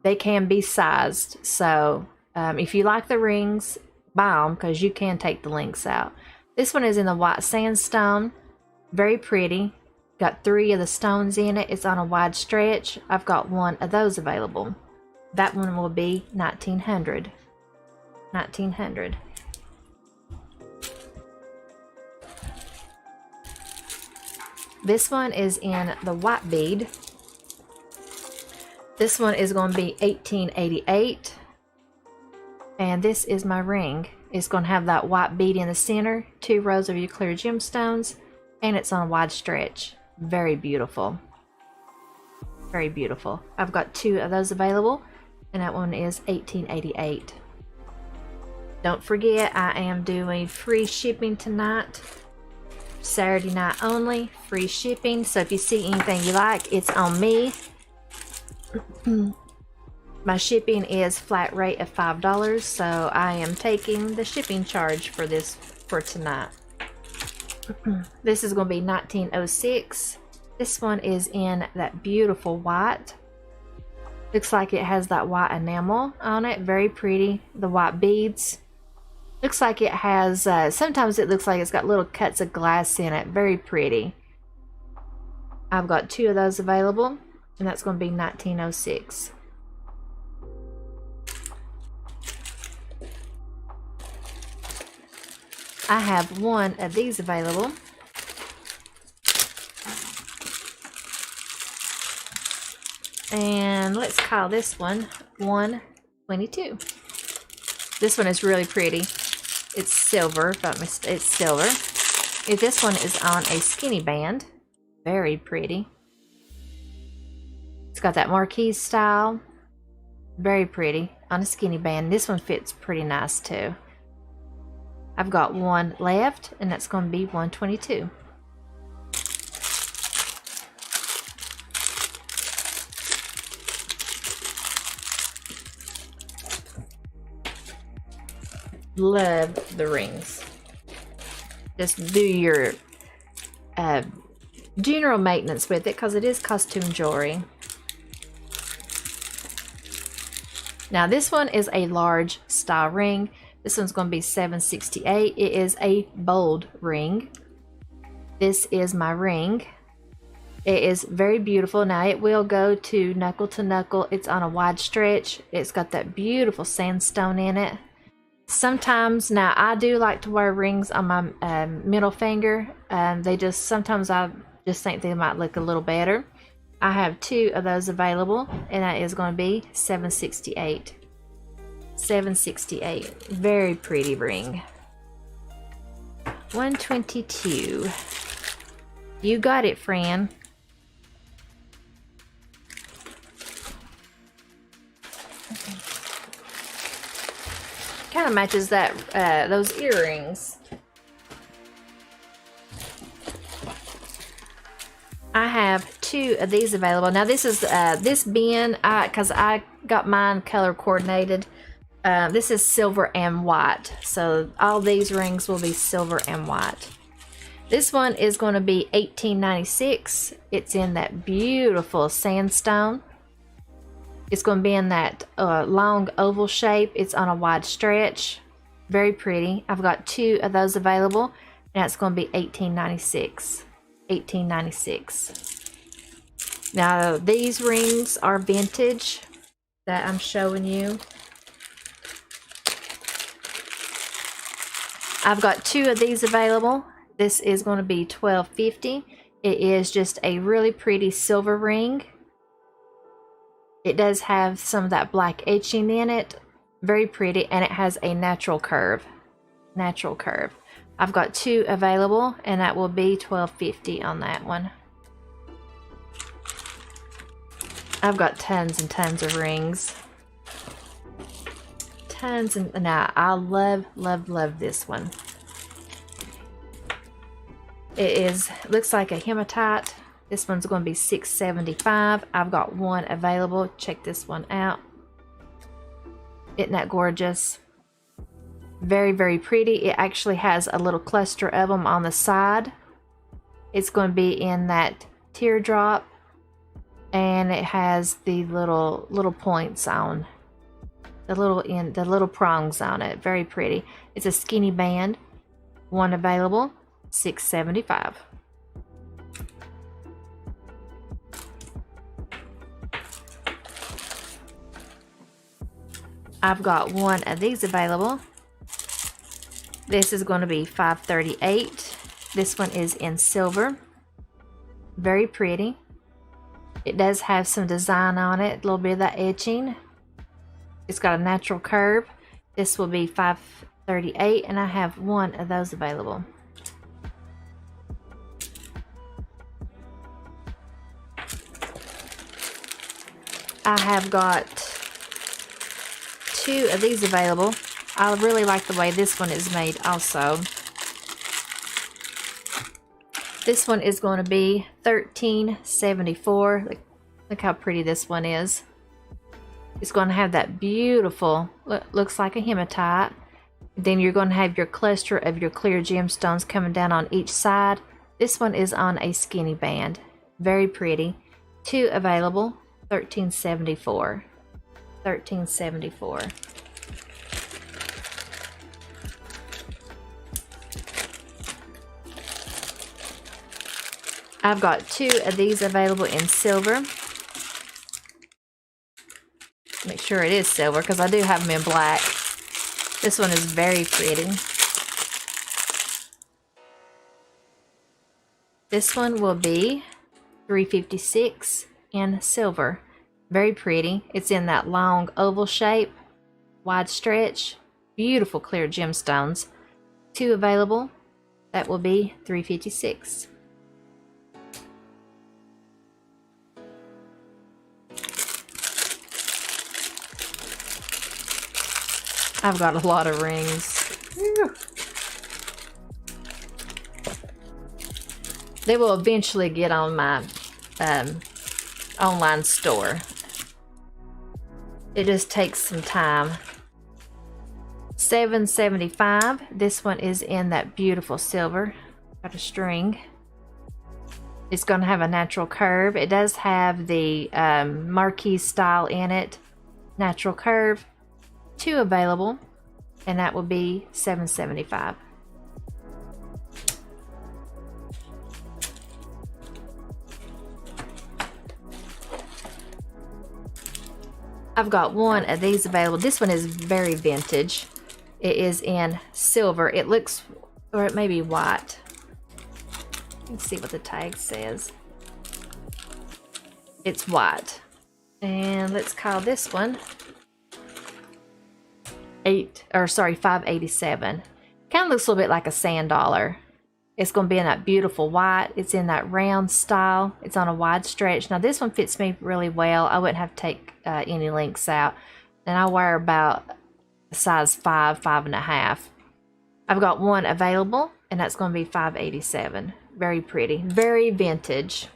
[SPEAKER 1] they can be sized. So if you like the rings, buy them, because you can take the links out. This one is in the white sandstone. Very pretty. Got 3 of the stones in it. It's on a wide stretch. I've got 1 of those available. That one will be $1900. $1900. This one is in the white bead. This one is going to be $18.88. And this is my ring. It's going to have that white bead in the center, 2 rows of your clear gemstones, and it's on a wide stretch. Very beautiful. Very beautiful. I've got 2 of those available, and that one is $18.88. Don't forget, I am doing free shipping tonight. Saturday night only, free shipping. So if you see anything you like, it's on me. My shipping is flat rate of $5, so I am taking the shipping charge for this for tonight. This is going to be $19.06. This one is in that beautiful white. Looks like it has that white enamel on it. Very pretty. The white beads. Looks like it has, sometimes it looks like it's got little cuts of glass in it. Very pretty. I've got 2 of those available, and that's going to be $19.06. I have one of these available. And let's call this one 122. This one is really pretty. It's silver, it's silver. This one is on a skinny band. Very pretty. It's got that marquise style. Very pretty on a skinny band. This one fits pretty nice too. I've got one left, and that's going to be 122. Love the rings. Just do your general maintenance with it because it is costume jewelry. Now this one is a large style ring. This one's going to be $768. It is a bold ring. This is my ring. It is very beautiful. Now it will go to knuckle. It's on a wide stretch. It's got that beautiful sandstone in it. Sometimes, now I do like to wear rings on my middle finger. Sometimes I just think they might look a little better. I have two of those available, and that is going to be $768. $768. Very pretty ring. 122. You got it, Fran. Kind of matches that those earrings. I have two of these available. Now this is this bin, because I got mine color coordinated. This is silver and white, so all these rings will be silver and white. This one is going to be $18.96. It's in that beautiful sandstone. It's going to be in that long oval shape. It's on a wide stretch. Very pretty. I've got two of those available, and it's going to be $18.96. $18.96. Now these rings are vintage that I'm showing you. I've got two of these available. This is going to be $12.50. It is just a really pretty silver ring. It does have some of that black etching in it. Very pretty, and it has a natural curve. Natural curve. I've got two available, and that will be $12.50 on that one. I've got tons and tons of rings. Tons, and now I love this one. It looks like a hematite. This one's going to be $675. I've got one available. Check this one out. Isn't that gorgeous? Very, very pretty. It actually has a little cluster of them on the side. It's going to be in that teardrop, and it has the little points on the little prongs on it. Very pretty. It's a skinny band. One available, $675. I've got one of these available. This is going to be $538. This one is in silver. Very pretty. It does have some design on it, a little bit of that etching. It's got a natural curve. This will be $538, and I have one of those available. I have got two of these available. I really like the way this one is made also. This one is going to be $13.74. Look how pretty this one is. It's going to have that beautiful, looks like a hematite. Then you're going to have your cluster of your clear gemstones coming down on each side. This one is on a skinny band. Very pretty. Two available, $13.74. $13.74. I've got two of these available in silver. Make sure it is silver because I do have them in black. This one is very pretty. This one will be $3.56 in silver. Very pretty. It's in that long oval shape, wide stretch, beautiful clear gemstones. 2 available. That will be $3.56. I've got a lot of rings. Whew. They will eventually get on my online store. It just takes some time. $7.75. This one is in that beautiful silver. Got a string. It's going to have a natural curve. It does have the marquee style in it. Natural curve. 2 available, and that will be $7.75. I've got one of these available. This one is very vintage. It is in silver. It looks, or it may be white. Let's see what the tag says. It's white. And let's call this one $5.87. Kind of looks a little bit like a sand dollar. It's going to be in that beautiful white. It's in that round style. It's on a wide stretch. Now this one fits me really well. I wouldn't have to take any links out. And I wear about a size 5, 5.5. I've got one available, and that's going to be $5.87. Very pretty, very vintage.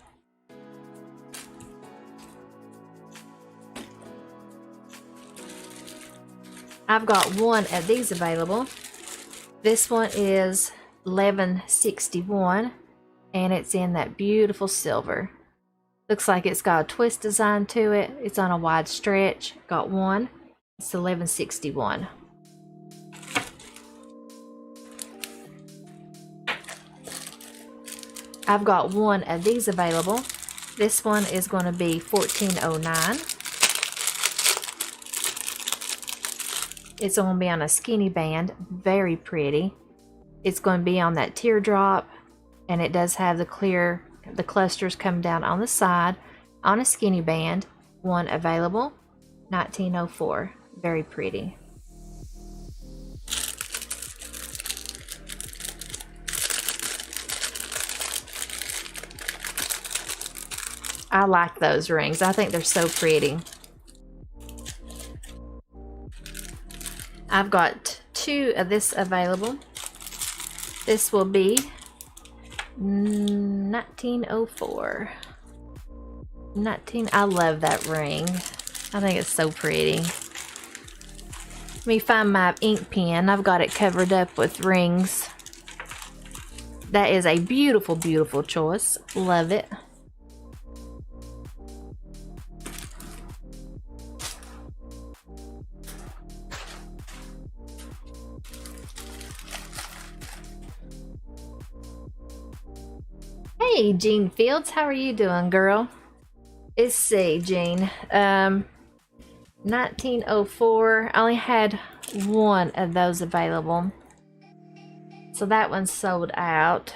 [SPEAKER 1] I've got one of these available. This one is $11.61, and it's in that beautiful silver. Looks like it's got a twist design to it. It's on a wide stretch. Got one. It's $11.61. I've got one of these available. This one is going to be $14.09. It's going to be on a skinny band. Very pretty. It's going to be on that teardrop, and it does have the clusters come down on the side on a skinny band. One available, $19.04. Very pretty. I like those rings. I think they're so pretty. I've got 2 of this available. This will be $19.04. I love that ring. I think it's so pretty. Let me find my ink pen. I've got it covered up with rings. That is a beautiful, beautiful choice. Love it. Hey, Jean Fields, how are you doing, girl? Let's see, Jean. 1904. I only had one of those available, so that one's sold out.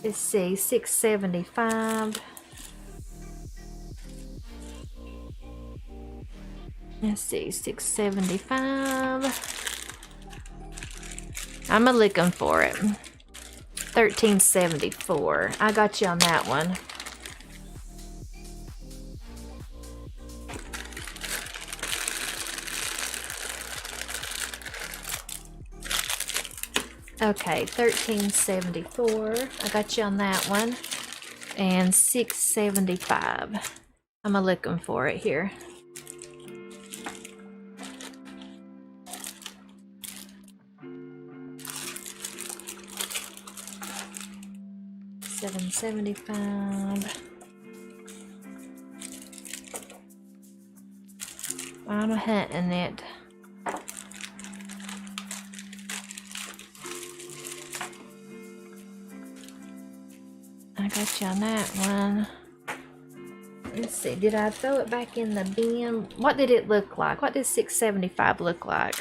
[SPEAKER 1] Let's see, $6.75. Let's see, $6.75. I'm looking for it. $13.74. I got you on that one. Okay, $13.74. I got you on that one. And $6.75. I'm looking for it here. $7.75. I'm hunting it. I got you on that one. Let's see, did I throw it back in the bin? What did it look like? What did $6.75 look like?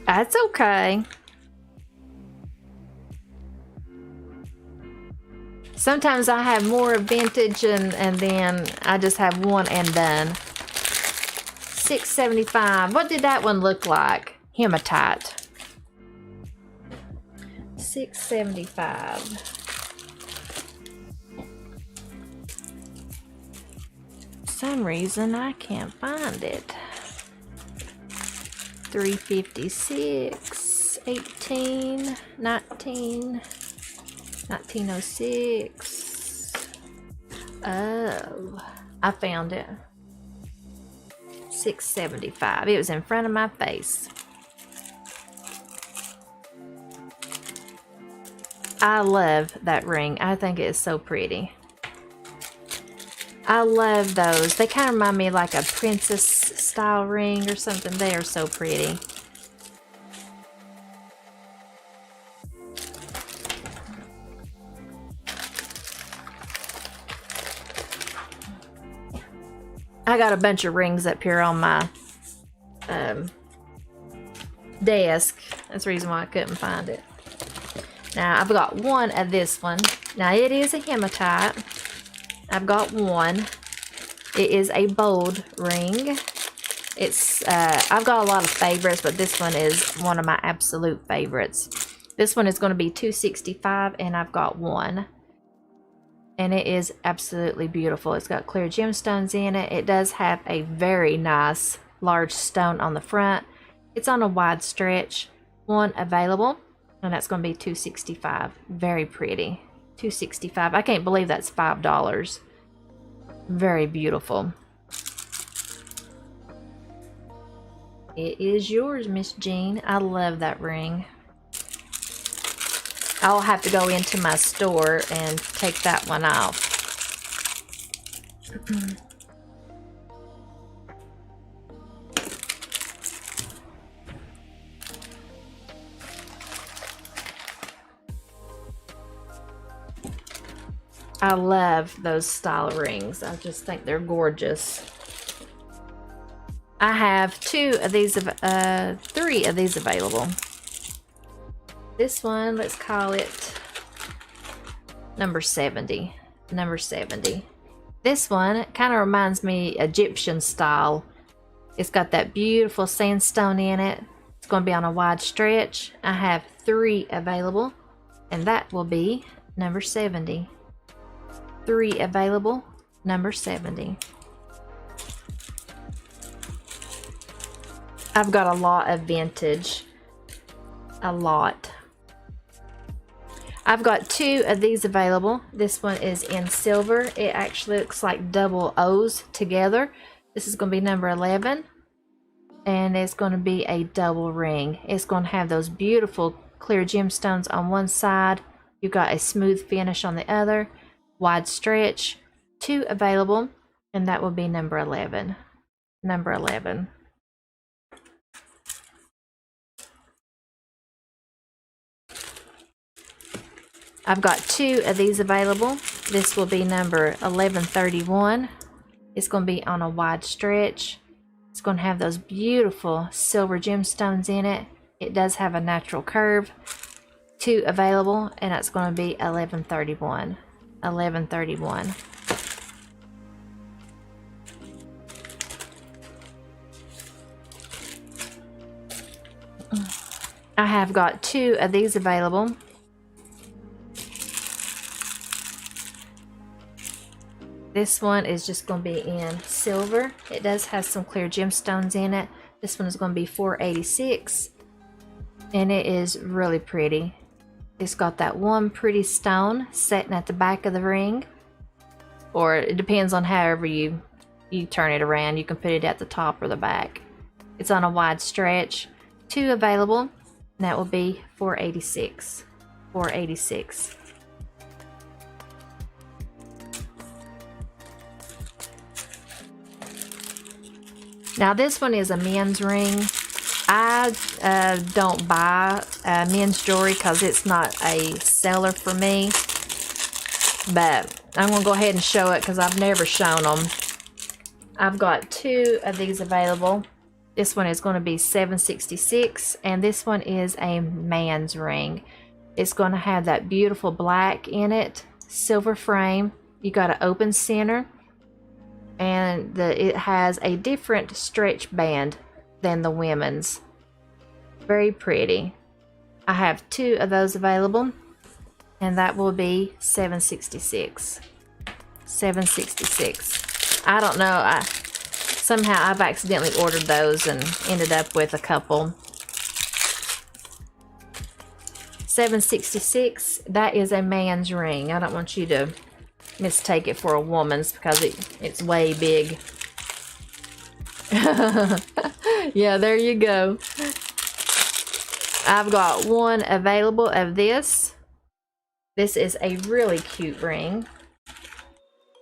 [SPEAKER 1] That's okay. Sometimes I have more vintage and then I just have one and done. $6.75. What did that one look like? Hematite. $6.75. For some reason I can't find it. $3.56. 18. 19. 1906. Oh, I found it. $6.75. It was in front of my face. I love that ring. I think it is so pretty. I love those. They kind of remind me of like a princess style ring or something. They are so pretty. I got a bunch of rings up here on my desk. That's the reason why I couldn't find it. Now I've got one of this one. Now it is a hematite. I've got one. It is a bold ring. It's I've got a lot of favorites, but this one is one of my absolute favorites. This one is going to be $2.65, and I've got one. And it is absolutely beautiful. It's got clear gemstones in it. It does have a very nice large stone on the front. It's on a wide stretch. One available, and that's going to be $2.65. Very pretty. $2.65. I can't believe that's $5. Very beautiful. It is yours, Miss Jean. I love that ring. I'll have to go into my store and take that one off. I love those style rings. I just think they're gorgeous. I have three of these available. This one, let's call it number 70. Number 70. This one kind of reminds me Egyptian style. It's got that beautiful sandstone in it. It's going to be on a wide stretch. I have 3 available, and that will be number 70. 3 available, number 70. I've got a lot of vintage. A lot. I've got 2 of these available. This one is in silver. It actually looks like double O's together. This is going to be number 11. And it's going to be a double ring. It's going to have those beautiful clear gemstones on one side. You've got a smooth finish on the other. Wide stretch. 2 available. And that will be number 11. Number 11. I've got 2 of these available. This will be number 1131. It's going to be on a wide stretch. It's going to have those beautiful silver gemstones in it. It does have a natural curve. 2 available, and that's going to be 1131. 1131. I have got 2 of these available. This one is just going to be in silver. It does have some clear gemstones in it. This one is going to be $4.86, and it is really pretty. It's got that one pretty stone sitting at the back of the ring, or it depends on however you turn it around. You can put it at the top or the back. It's on a wide stretch. 2 available, and that will be $4.86. $4.86. Now this one is a men's ring. I don't buy men's jewelry because it's not a seller for me. But I'm going to go ahead and show it because I've never shown them. I've got 2 of these available. This one is going to be $7.66, and this one is a man's ring. It's going to have that beautiful black in it, silver frame. You got an open center, and it has a different stretch band than the women's. Very pretty. I have 2 of those available, and that will be $7.66. $7.66. I don't know. Somehow I've accidentally ordered those and ended up with a couple. $7.66. That is a man's ring. I don't want you to mistake it for a woman's because it's way big. Yeah, there you go. I've got one available of this. This is a really cute ring.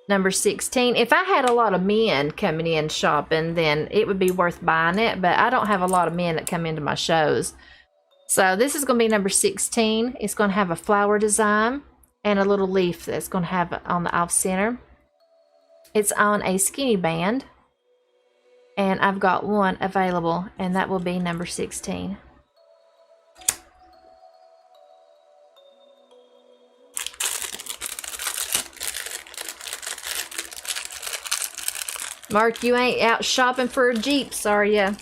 [SPEAKER 1] Number 16. If I had a lot of men coming in shopping, then it would be worth buying it, but I don't have a lot of men that come into my shows. So this is going to be number 16. It's going to have a flower design and a little leaf that's going to have on the off center. It's on a skinny band, and I've got one available, and that will be number 16. Mark, you ain't out shopping for a Jeeps, are ya?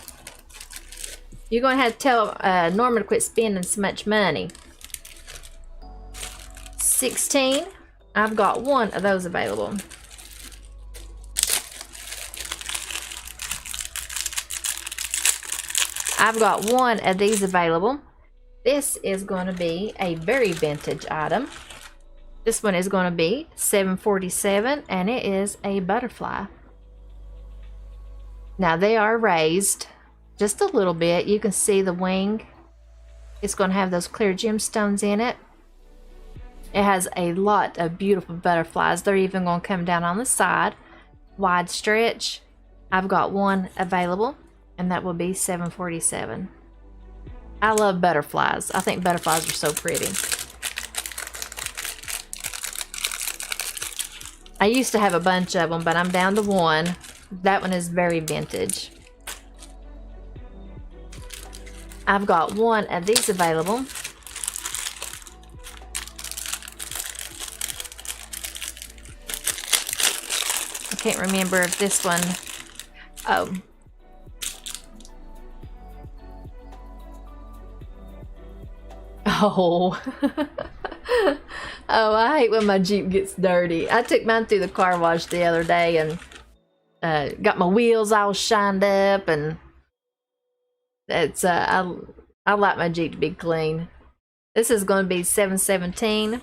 [SPEAKER 1] You're going to have to tell Norma to quit spending so much money. 16. I've got one of those available. I've got one of these available. This is going to be a very vintage item. This one is going to be $7.47, and it is a butterfly. Now they are raised just a little bit. You can see the wing. It's going to have those clear gemstones in it. It has a lot of beautiful butterflies. They're even going to come down on the side. Wide stretch. I've got one available, and that will be $7.47. I love butterflies. I think butterflies are so pretty. I used to have a bunch of them, but I'm down to one. That one is very vintage. I've got one of these available. I can't remember if this one... Oh. Oh. Oh, I hate when my Jeep gets dirty. I took mine through the car wash the other day and got my wheels all shined up, and it's I like my Jeep to be clean. This is going to be $7.17.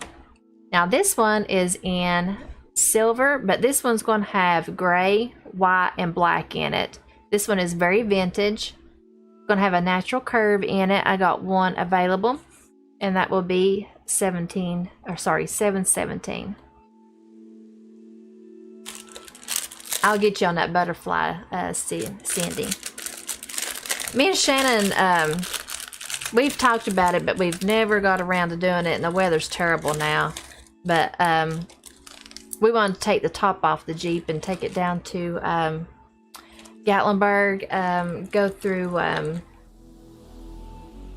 [SPEAKER 1] Now this one is in silver, but this one's going to have gray, white, and black in it. This one is very vintage. Going to have a natural curve in it. I got one available, and that will be $7.17. I'll get you on that butterfly, Cindy. Me and Shannon, we've talked about it, but we've never got around to doing it, and the weather's terrible now. But we want to take the top off the Jeep and take it down to Gatlinburg, go through,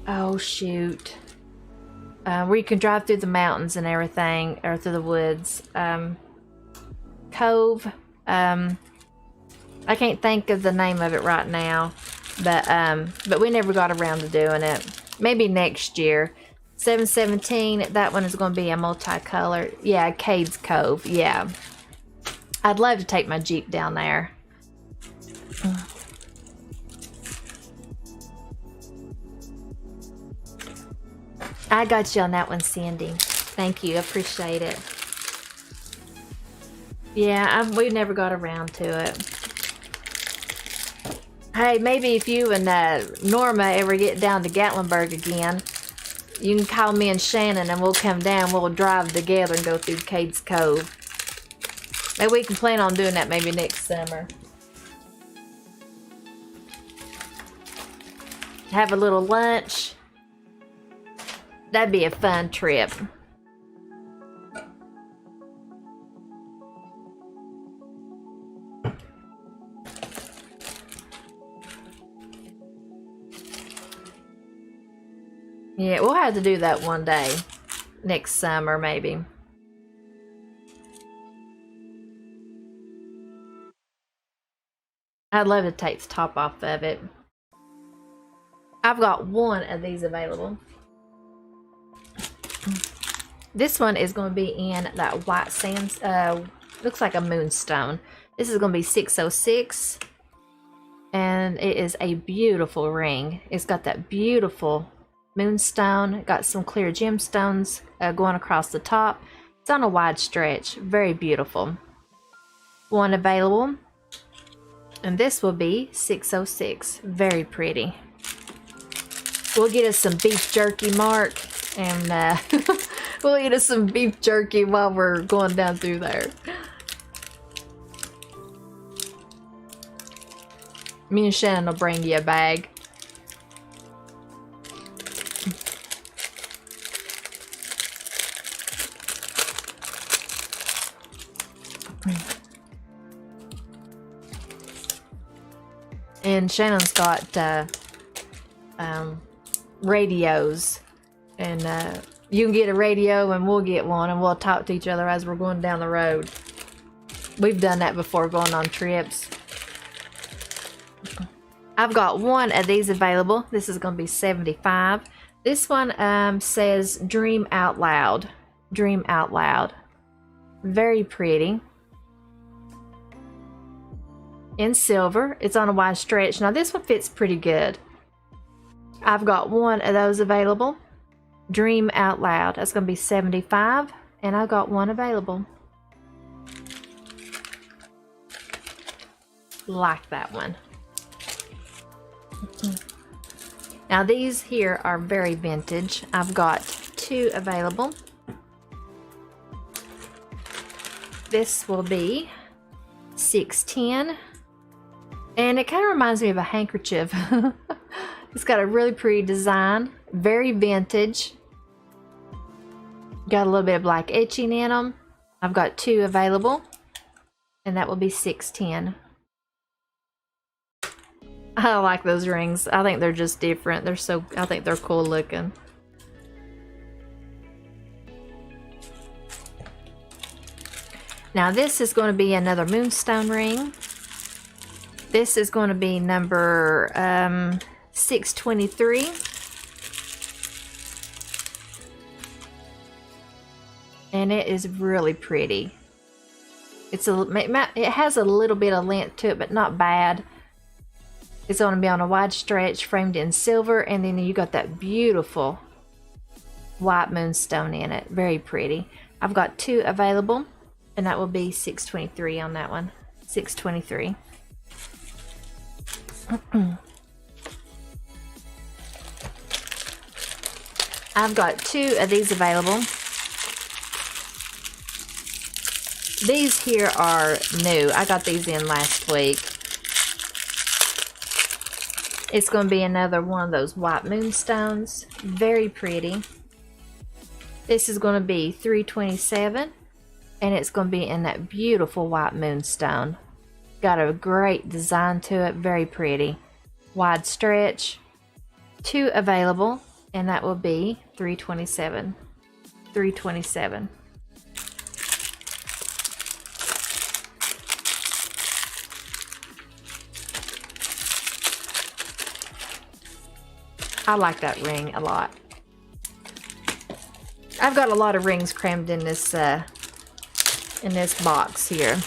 [SPEAKER 1] oh shoot, where you can drive through the mountains and everything, or through the woods. Cove. I can't think of the name of it right now, but we never got around to doing it. Maybe next year. $7.17. That one is going to be a multicolor. Yeah, Cades Cove. Yeah, I'd love to take my Jeep down there. I got you on that one, Cindy. Thank you. Appreciate it. Yeah, we never got around to it. Hey, maybe if you and Norma ever get down to Gatlinburg again, you can call me and Shannon and we'll come down. We'll drive together and go through Cades Cove. Maybe we can plan on doing that maybe next summer. Have a little lunch. That'd be a fun trip. Yeah, we'll have to do that one day. Next summer, maybe. I'd love to take the top off of it. I've got one of these available. This one is going to be in that white sand, looks like a moonstone. This is going to be 606, and it is a beautiful ring. It's got that beautiful moonstone, got some clear gemstones going across the top. It's on a wide stretch, very beautiful. One available, and this will be 606, very pretty. We'll get us some beef jerky, Mark, and we'll eat us some beef jerky while we're going down through there. Me and Shannon will bring you a bag. And Shannon's got radios, and you can get a radio and we'll get one, and we'll talk to each other as we're going down the road. We've done that before, going on trips. I've got one of these available. This is going to be 75. This one says Dream Out Loud. Dream Out Loud. Very pretty. In silver. It's on a wide stretch. Now this one fits pretty good. I've got one of those available. Dream Out Loud. That's going to be 75. And I've got one available. Like that one. Now these here are very vintage. I've got two available. This will be 610. And it kind of reminds me of a handkerchief. It's got a really pretty design. Very vintage. Got a little bit of black etching in them. I've got two available. And that will be 610. I like those rings. I think they're just different. I think they're cool looking. Now this is going to be another moonstone ring. This is going to be number 623. And it is really pretty. It has a little bit of length to it, but not bad. It's going to be on a wide stretch, framed in silver, and then you got that beautiful white moonstone in it. Very pretty. I've got two available, and that will be 623 on that one. 623. I've got two of these available. These here are new. I got these in last week. It's going to be another one of those white moonstones. Very pretty. This is going to be 327, and it's going to be in that beautiful white moonstone. Got a great design to it. Very pretty. Wide stretch. Two available, and that will be 327. 327. I like that ring a lot. I've got a lot of rings crammed in this box here.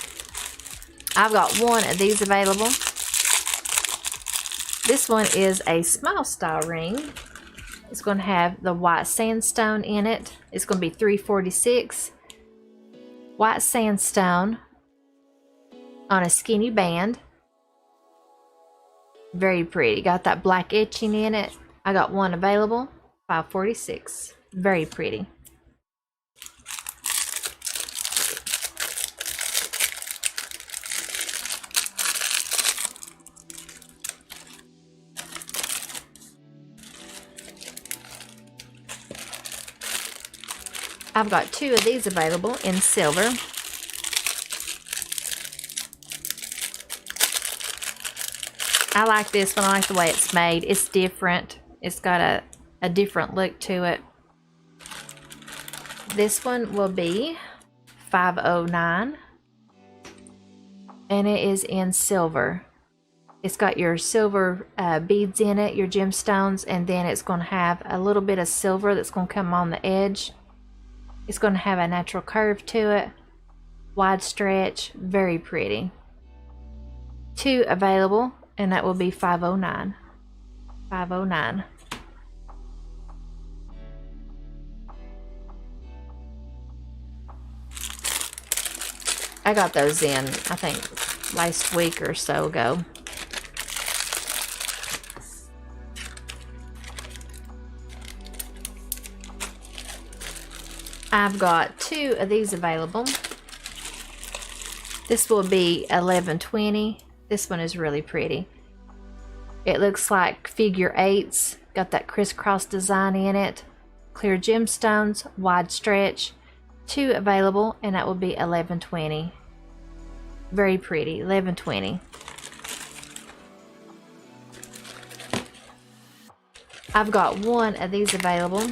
[SPEAKER 1] I've got one of these available. This one is a smile style ring. It's going to have the white sandstone in it. It's going to be 346. White sandstone on a skinny band. Very pretty. Got that black etching in it. I got one available, 546. Very pretty. I've got two of these available in silver. I like this one. I like the way it's made. It's different. It's got a a different look to it. This one will be 509, and it is in silver. It's got your silver beads in it, your gemstones, and then it's going to have a little bit of silver that's going to come on the edge. It's going to have a natural curve to it, wide stretch, very pretty. 2 available, and that will be 509. 509. I got those in, I think, last week or so ago. I've got 2 of these available. This will be 1120. This one is really pretty. It looks like figure 8s. Got that crisscross design in it. Clear gemstones, wide stretch. 2 available, and that will be 1120. Very pretty, 1120. I've got 1 of these available.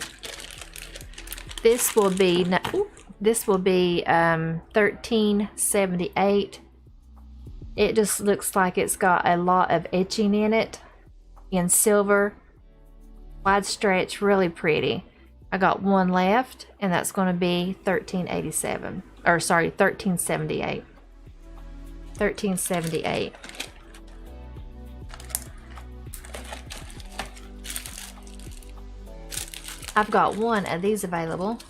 [SPEAKER 1] This will be 1378. It just looks like it's got a lot of etching in it, in silver, wide stretch, really pretty. I got 1 left, and that's going to be 1387, or sorry, 1378. 1378. I've got 1 of these available.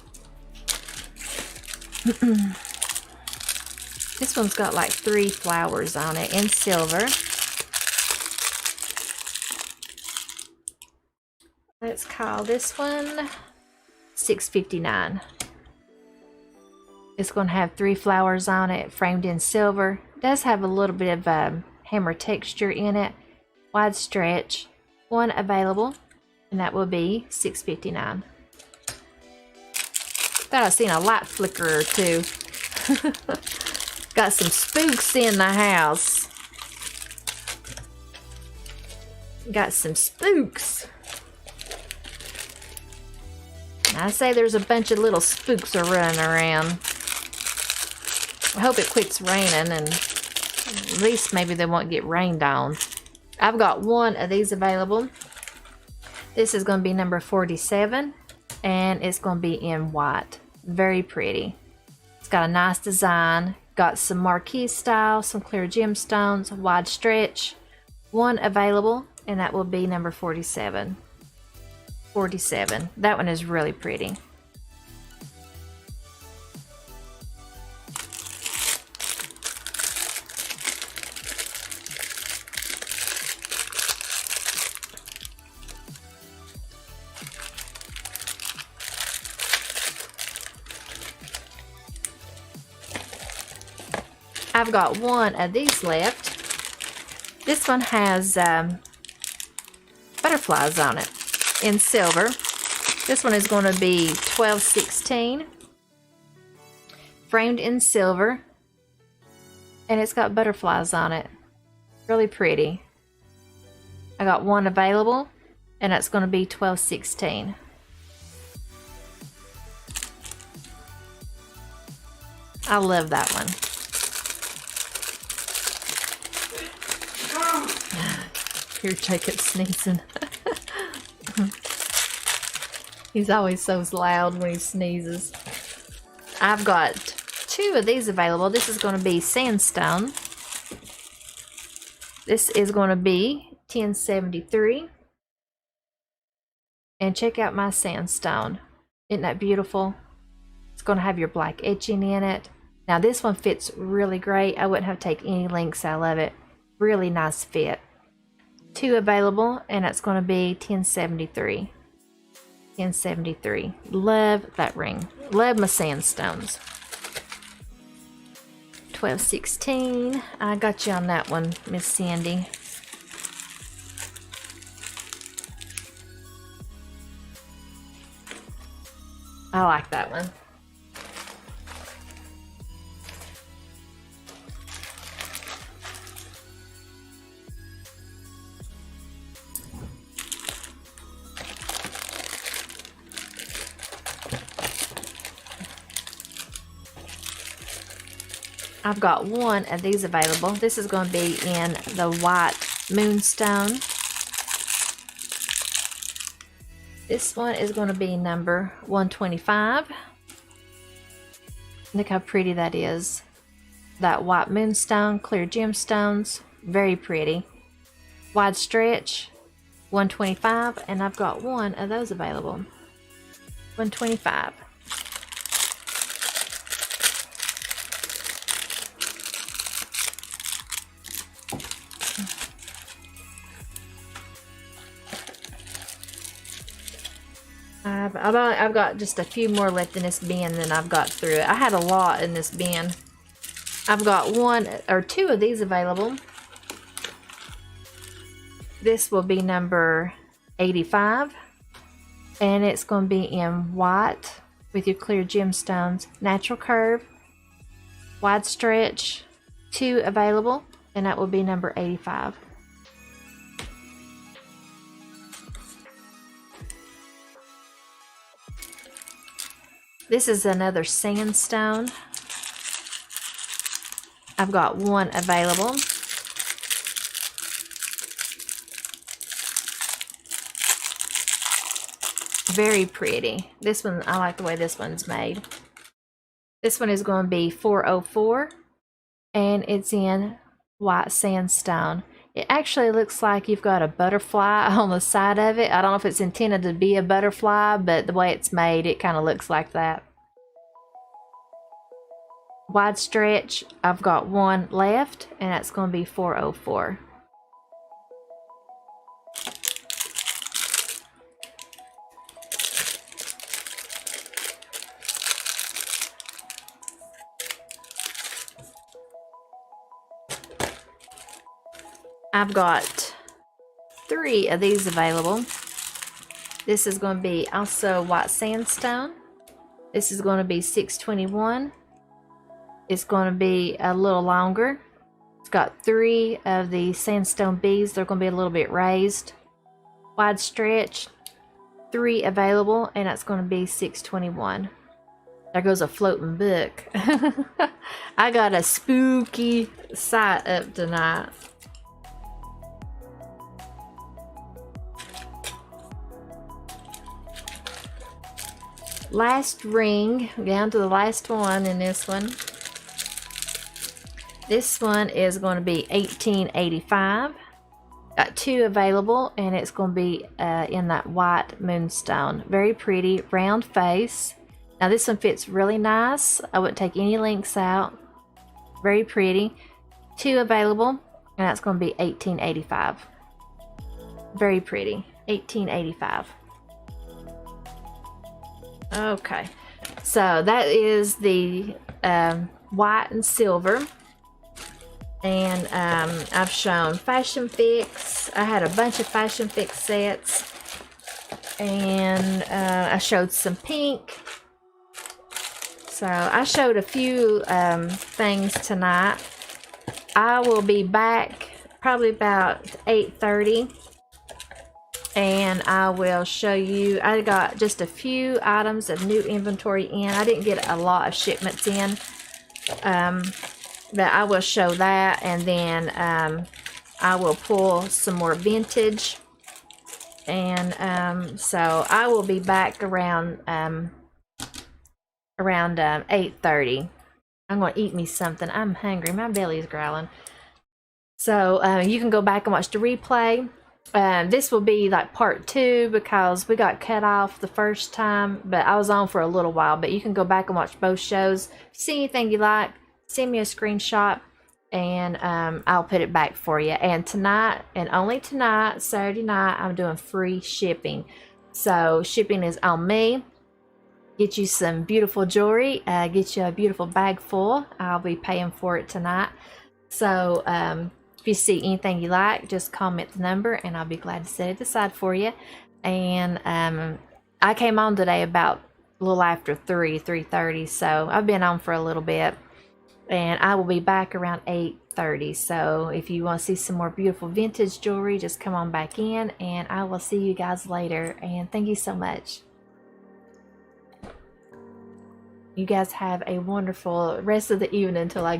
[SPEAKER 1] This one's got like 3 flowers on it in silver. Let's call this one 659. It's going to have 3 flowers on it, framed in silver. It does have a little bit of hammer texture in it. Wide stretch. 1 available, and that will be 659. Thought I seen a light flicker or 2. Got some spooks in the house. Got some spooks. I say there's a bunch of little spooks are running around. I hope it quits raining, and at least maybe they won't get rained on. I've got 1 of these available. This is going to be number 47, and it's going to be in white. Very pretty. It's got a nice design. Got some marquee style, some clear gemstones, wide stretch. 1 available, and that will be number 47. 47. That one is really pretty. I've got 1 of these left. This one has butterflies on it in silver. This one is going to be 1216, framed in silver, and it's got butterflies on it. Really pretty. I got 1 available, and that's going to be 1216. I love that one. Here, Jacob sneezing. He's always so loud when he sneezes. I've got 2 of these available. This is going to be sandstone. This is going to be 1073. And check out my sandstone. Isn't that beautiful? It's going to have your black etching in it. Now this one fits really great. I wouldn't have to take any links out of it. Really nice fit. 2 available, and it's going to be 1073. 1073. Love that ring. Love my sandstones. 1216. I got you on that one, Miss Sandy. I like that one. I've got one of these available. This is going to be in the white moonstone. This one is going to be number 125. Look how pretty that is. That white moonstone, clear gemstones, very pretty. Wide stretch, 125, and I've got one of those available. 125. I've got just a few more left in this bin than I've got through it. I had a lot in this bin. I've got one or two of these available. This will be number 85, and it's going to be in white with your clear gemstones, natural curve, wide stretch, 2 available, and that will be number 85. This is another sandstone. I've got one available. Very pretty. This one, I like the way this one's made. This one is going to be 404, and it's in white sandstone. It actually looks like you've got a butterfly on the side of it. I don't know if it's intended to be a butterfly, but the way it's made, it kind of looks like that. Wide stretch, I've got one left, and that's going to be 404. I've got 3 of these available. This is going to be also white sandstone. This is going to be 621. It's going to be a little longer. It's got 3 of the sandstone beads. They're going to be a little bit raised. Wide stretch, 3 available, and that's going to be 621. There goes a floating book. I got a spooky sight up tonight. Last ring, down to the last one in this one. This one is going to be 1885. Got 2 available, and it's going to be in that white moonstone. Very pretty, round face. Now this one fits really nice. I wouldn't take any links out. Very pretty. 2 available, and that's going to be 1885. Very pretty, 1885. Okay, so that is the white and silver, and I've shown Fashion Fix. I had a bunch of Fashion Fix sets, and I showed some pink. So I showed a few things tonight. I will be back probably about 8:30. And I will show you, I got just a few items of new inventory in. I didn't get a lot of shipments in, but I will show that, and then I will pull some more vintage. And so I will be back around 8:30. I'm going to eat me something. I'm hungry. My belly's growling. So you can go back and watch the replay. This will be like part 2 because we got cut off the first time, but I was on for a little while. But you can go back and watch both shows. See anything you like, send me a screenshot, and I'll put it back for you. And tonight, and only tonight, Saturday night, I'm doing free shipping. So shipping is on me. Get you some beautiful jewelry, get you a beautiful bag full. I'll be paying for it tonight. So if you see anything you like, just comment the number and I'll be glad to set it aside for you. And I came on today about a little after 3:30, so I've been on for a little bit. And I will be back around 8:30. So if you want to see some more beautiful vintage jewelry, just come on back in, and I will see you guys later. And thank you so much. You guys have a wonderful rest of the evening until I